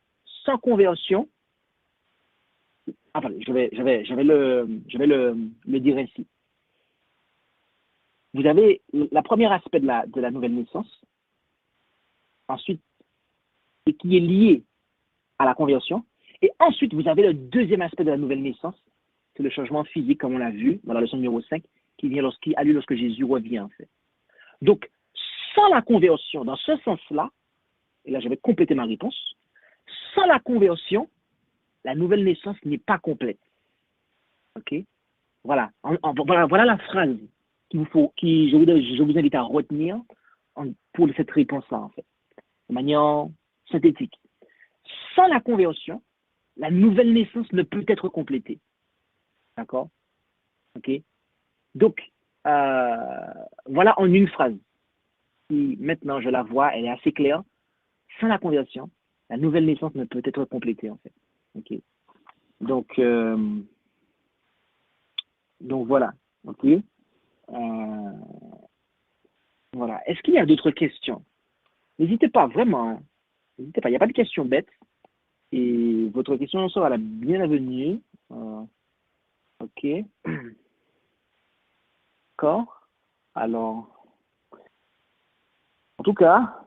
sans conversion, je vais le dire ainsi. Vous avez le premier aspect de la nouvelle naissance, ensuite, et qui est lié à la conversion. Et ensuite, vous avez le deuxième aspect de la nouvelle naissance, c'est le changement physique, comme on l'a vu dans la leçon numéro 5, qui a lieu lorsque Jésus revient, en fait. Donc, sans la conversion, dans ce sens-là, et là je vais compléter ma réponse, sans la conversion, la nouvelle naissance n'est pas complète. OK? Voilà. Voilà la phrase je vous invite à retenir pour cette réponse-là, en fait, de manière synthétique. Sans la conversion, la nouvelle naissance ne peut être complétée. D'accord? OK? Donc, voilà en une phrase. Si maintenant je la vois, elle est assez claire. Sans la conversion, la nouvelle naissance ne peut être complétée, en fait. OK? Donc voilà. OK? Voilà. Est-ce qu'il y a d'autres questions? N'hésitez pas, vraiment. Hein. N'hésitez pas. Il n'y a pas de questions bêtes. Et votre question sera la bienvenue. OK. D'accord. Alors, en tout cas,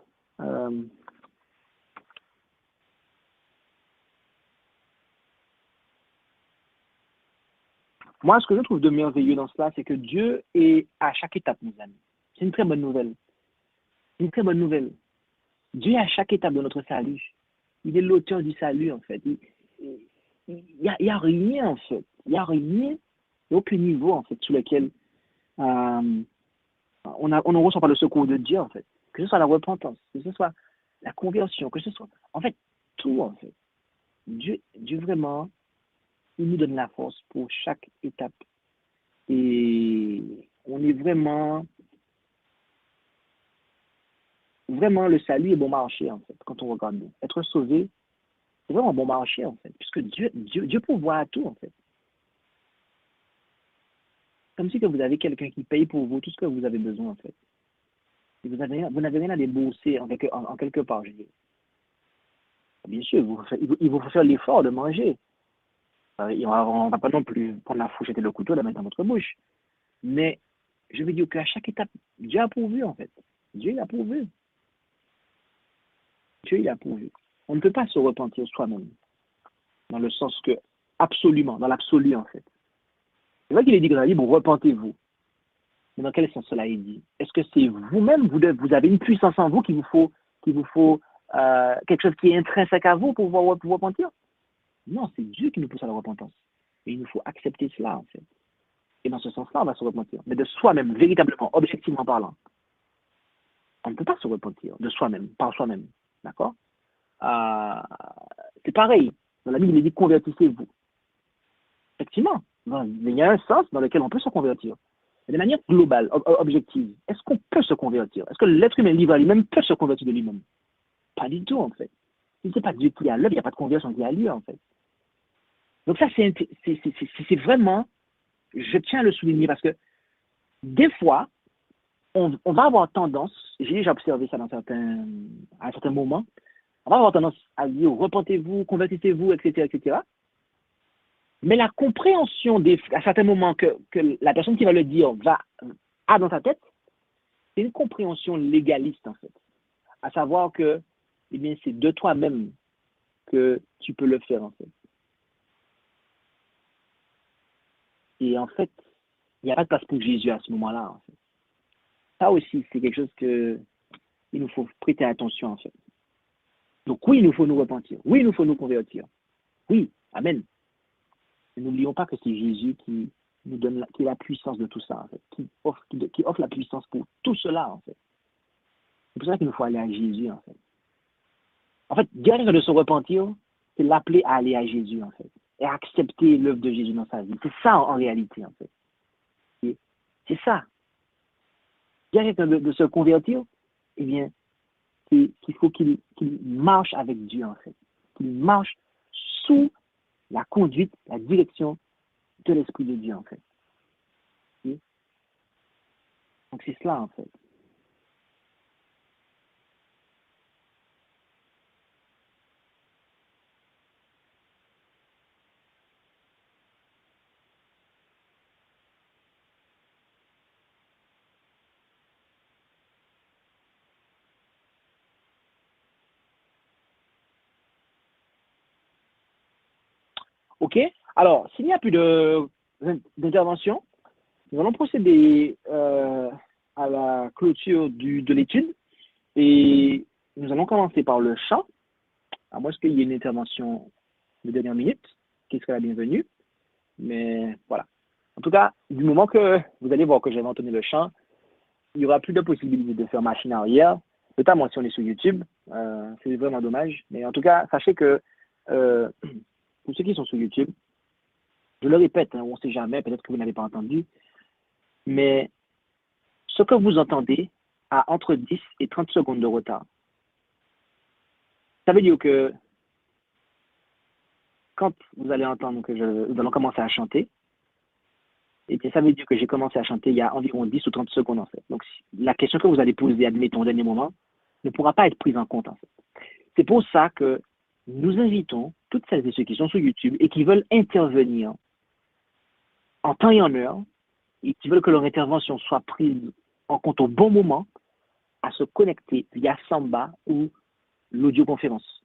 moi, ce que je trouve de merveilleux dans cela, c'est que Dieu est à chaque étape, mes amis. C'est une très bonne nouvelle. C'est une très bonne nouvelle. Dieu est à chaque étape de notre salut. Il est l'auteur du salut, en fait. Il y a rien, en fait. Il n'y a rien, il n'y a aucun niveau, en fait, sur lequel on ne ressent pas le secours de Dieu, en fait. Que ce soit la repentance, que ce soit la conversion, que ce soit, en fait, tout, en fait. Dieu vraiment, il nous donne la force pour chaque étape. Et on est vraiment vraiment, le salut est bon marché, en fait, quand on regarde bien. Être sauvé, c'est vraiment bon marché, en fait, puisque Dieu pourvoit à tout, en fait. Comme si que vous avez quelqu'un qui paye pour vous tout ce que vous avez besoin, en fait. Et vous n'avez rien à débourser en quelque part, je dis. Bien sûr, il vous faut faire l'effort de manger. On ne va pas non plus prendre la fourchette et le couteau et la mettre dans votre bouche. Mais je veux dire qu'à chaque étape, Dieu a pourvu, en fait. Dieu, il a pourvu. Dieu, il a pourvu. On ne peut pas se repentir soi-même, dans le sens que, absolument, dans l'absolu, en fait. C'est vrai qu'il est dit dans la Bible, repentez-vous. Mais dans quel sens cela est dit? Est-ce que c'est vous-même, vous avez une puissance en vous qu'il vous faut quelque chose qui est intrinsèque à vous pour pouvoir vous repentir? Non, c'est Dieu qui nous pousse à la repentance. Et il nous faut accepter cela, en fait. Et dans ce sens-là, on va se repentir. Mais de soi-même, véritablement, objectivement parlant, on ne peut pas se repentir de soi-même, par soi-même. D'accord? C'est pareil. Dans la Bible, il est dit convertissez-vous. Effectivement, il y a un sens dans lequel on peut se convertir. Mais de manière globale, objective, est-ce qu'on peut se convertir? Est-ce que l'être humain libre à lui-même peut se convertir de lui-même? Pas du tout, en fait. Si ce n'est pas Dieu qui a l'œuvre, il n'y a pas de conversion qui a lieu, en fait. Donc ça, c'est vraiment, je tiens à le souligner parce que des fois, on va avoir tendance, j'ai déjà observé ça à un certain moment, on va avoir tendance à dire repentez-vous, convertissez-vous, etc., etc. Mais la compréhension à certains moments que la personne qui va le dire a dans sa tête, c'est une compréhension légaliste en fait. À savoir que eh bien, c'est de toi-même que tu peux le faire en fait. Et en fait, il n'y a pas de place pour Jésus à ce moment-là. En fait. Ça aussi, c'est quelque chose qu'il nous faut prêter attention en fait. Donc oui, il nous faut nous repentir. Oui, il nous faut nous convertir. Oui, amen. Mais n'oublions pas que c'est Jésus qui nous donne qui est la puissance de tout ça, en fait, qui offre la puissance pour tout cela, en fait. C'est pour ça qu'il nous faut aller à Jésus, en fait. En fait, dire de se repentir, c'est l'appeler à aller à Jésus, en fait, et à accepter l'œuvre de Jésus dans sa vie. C'est ça, en réalité, en fait. C'est ça. Dire de se convertir, eh bien, c'est qu'il faut qu'il marche avec Dieu, en fait. Qu'il marche sous la conduite, la direction de l'Esprit de Dieu, en fait. Donc c'est cela, en fait. OK? Alors, s'il n'y a plus d'intervention, nous allons procéder à la clôture de l'étude et nous allons commencer par le chant, à moins qu'il y ait une intervention de dernière minute qui serait la bienvenue. Mais voilà. En tout cas, du moment que vous allez voir que j'ai entonné le chant, il n'y aura plus de possibilité de faire machine arrière, notamment si on est sur YouTube. C'est vraiment dommage. Mais en tout cas, sachez que pour ceux qui sont sur YouTube, je le répète, on ne sait jamais, peut-être que vous n'avez pas entendu, mais ce que vous entendez a entre 10 et 30 secondes de retard. Ça veut dire que quand vous allez entendre que nous allons commencer à chanter, et bien ça veut dire que j'ai commencé à chanter il y a environ 10 ou 30 secondes en fait. Donc la question que vous allez poser, admettons, au dernier moment, ne pourra pas être prise en compte en fait. C'est pour ça que nous invitons toutes celles et ceux qui sont sur YouTube et qui veulent intervenir en temps et en heure, et qui veulent que leur intervention soit prise en compte au bon moment, à se connecter via Samba ou l'audioconférence.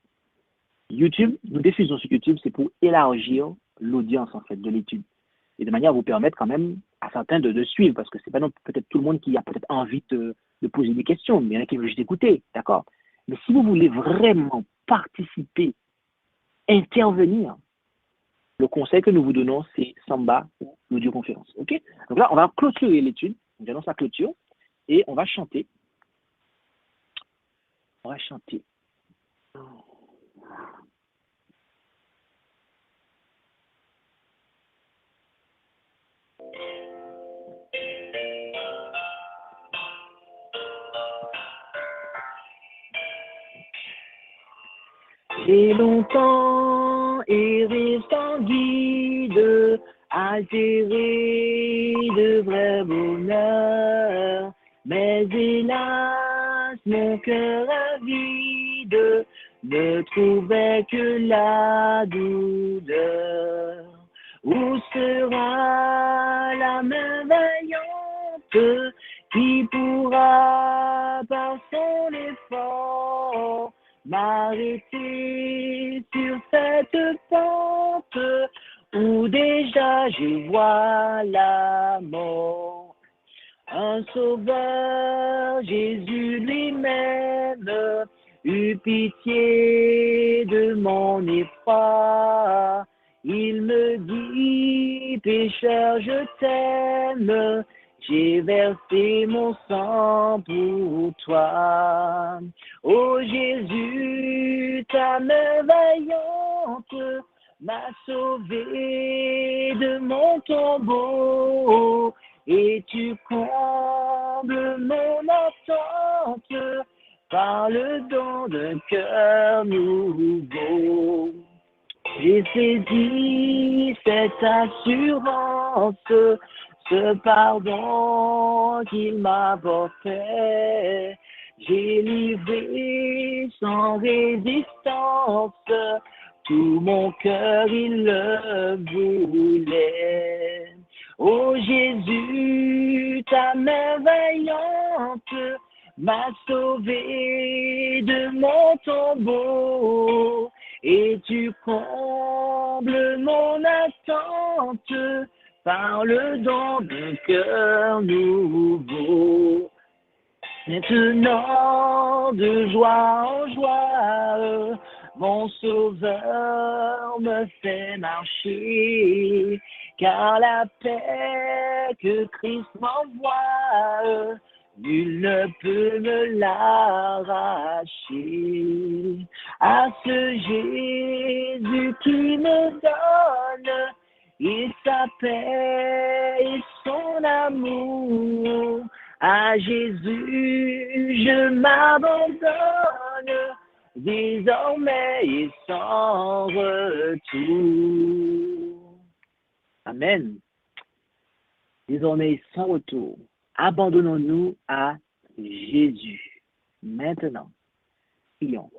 YouTube, nous diffusons sur YouTube, c'est pour élargir l'audience en fait de l'étude et de manière à vous permettre quand même à certains de suivre parce que c'est pas peut-être tout le monde qui a peut-être envie de poser des questions, mais il y en a qui veulent juste écouter, d'accord? Mais si vous voulez vraiment participer, intervenir, le conseil que nous vous donnons, c'est Samba ou l'audioconférence. OK? Donc là, on va clôturer l'étude. On annonce la clôture et on va chanter. On va chanter. J'ai longtemps erré sans guide, altéré de vrai bonheur, mais hélas, mon cœur avide ne trouvait que la douleur. Où sera la main vaillante qui pourra par son effort m'arrêter sur cette pente où déjà je vois la mort? Un sauveur, Jésus lui-même, eut pitié de mon effroi. Il me dit, pécheur, je t'aime, j'ai versé mon sang pour toi. Ô Jésus, ta main vaillante m'a sauvé de mon tombeau, et tu combles mon attente par le don d'un cœur nouveau. J'ai saisi cette assurance, ce pardon qu'il m'apportait. J'ai livré sans résistance, tout mon cœur il le voulait. Ô Jésus, ta main vaillante m'a sauvé de mon tombeau, et tu combles mon attente par le don d'un cœur nouveau. Maintenant, de joie en joie, mon sauveur me fait marcher, car la paix que Christ m'envoie, nul ne peut me l'arracher. À ce Jésus qui me donne, et sa paix et son amour, à Jésus je m'abandonne, désormais et sans retour. Amen. Désormais et sans retour, abandonnons-nous à Jésus. Maintenant, prions.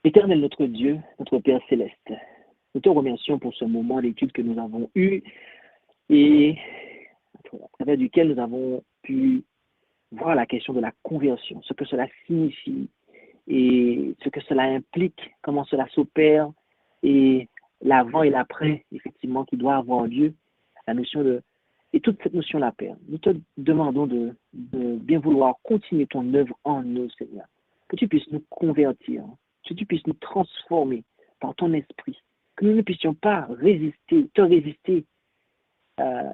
Éternel notre Dieu, notre Père céleste, nous te remercions pour ce moment d'étude que nous avons eu et à travers duquel nous avons pu voir la question de la conversion, ce que cela signifie et ce que cela implique, comment cela s'opère et l'avant et l'après, effectivement, qui doit avoir lieu, la notion de... Et toute cette notion-là, Père, nous te demandons de bien vouloir continuer ton œuvre en nous, Seigneur, que tu puisses nous convertir, que tu puisses nous transformer par ton esprit, que nous ne puissions pas te résister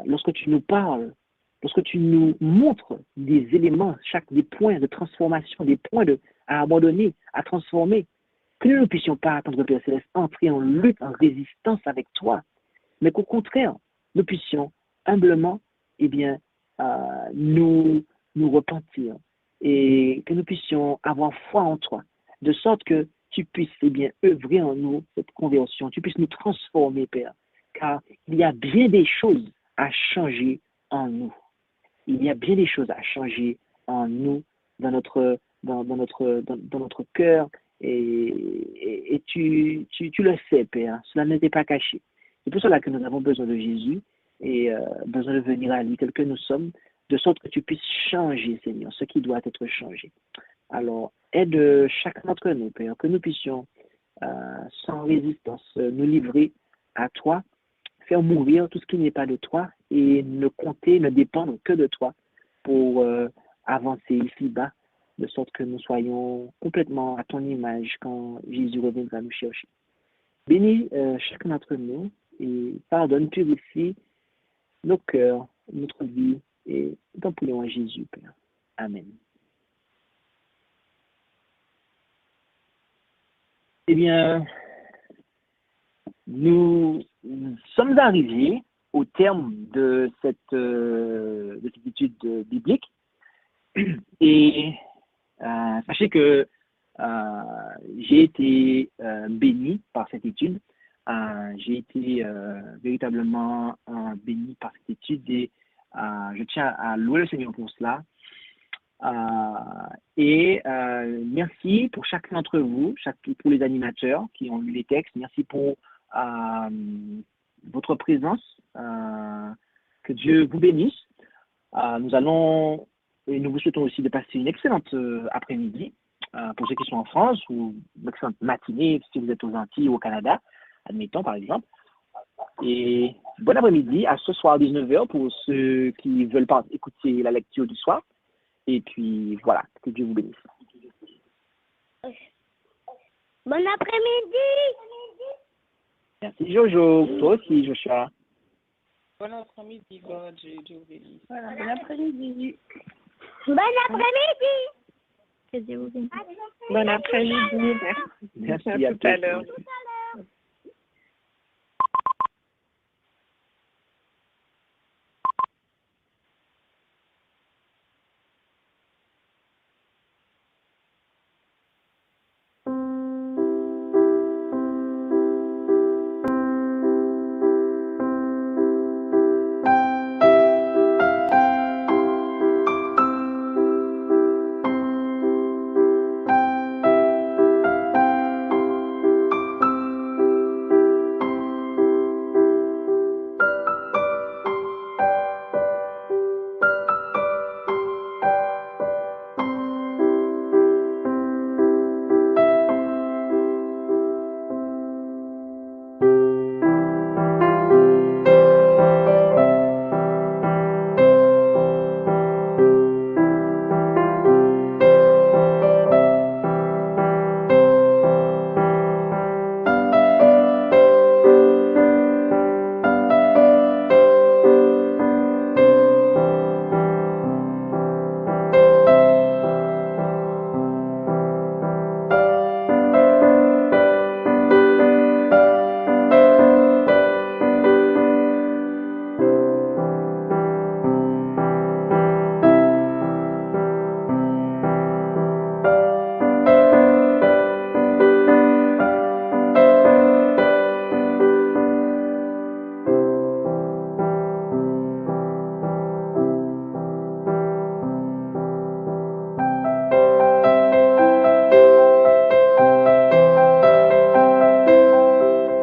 lorsque tu nous parles, lorsque tu nous montres des éléments, des points de transformation, des points à abandonner, à transformer, que nous ne puissions pas attendre, Père Céleste, entrer en lutte, en résistance avec toi, mais qu'au contraire, nous puissions humblement nous repentir et que nous puissions avoir foi en toi, de sorte que tu puisses œuvrer en nous cette conversion, tu puisses nous transformer, Père, car il y a bien des choses à changer en nous. Il y a bien des choses à changer en nous, dans notre cœur, et tu le sais, Père, cela n'était pas caché. C'est pour cela que nous avons besoin de Jésus et besoin de venir à lui tel que nous sommes, de sorte que tu puisses changer, Seigneur, ce qui doit être changé. Alors, aide chacun d'entre nous, Père, que nous puissions, sans résistance, nous livrer à toi, faire mourir tout ce qui n'est pas de toi et ne dépendre que de toi pour avancer ici-bas, de sorte que nous soyons complètement à ton image quand Jésus reviendra nous chercher. Bénis chacun d'entre nous et pardonne, purifie nos cœurs, notre vie, et nous t'en prions à Jésus, Père. Amen. Eh bien, nous sommes arrivés au terme de cette étude biblique. Et sachez que j'ai été béni par cette étude. J'ai été véritablement béni par cette étude et je tiens à louer le Seigneur pour cela. Merci pour chacun d'entre vous, pour les animateurs qui ont lu les textes. Merci pour votre présence. Que Dieu vous bénisse. Nous vous souhaitons aussi de passer une excellente après-midi pour ceux qui sont en France, ou une excellente matinée si vous êtes aux Antilles ou au Canada, admettons par exemple. Et bon après-midi, à ce soir 19h pour ceux qui veulent pas écouter la lecture du soir. Et puis voilà, que Dieu vous bénisse. Bon après-midi. Merci Jojo, toi aussi Joshua. Bon après-midi, God, Dieu vous bénisse. Voilà, bon après-midi. Bon après-midi. Que Dieu vous bénisse. Bon après-midi. Merci À tout à l'heure.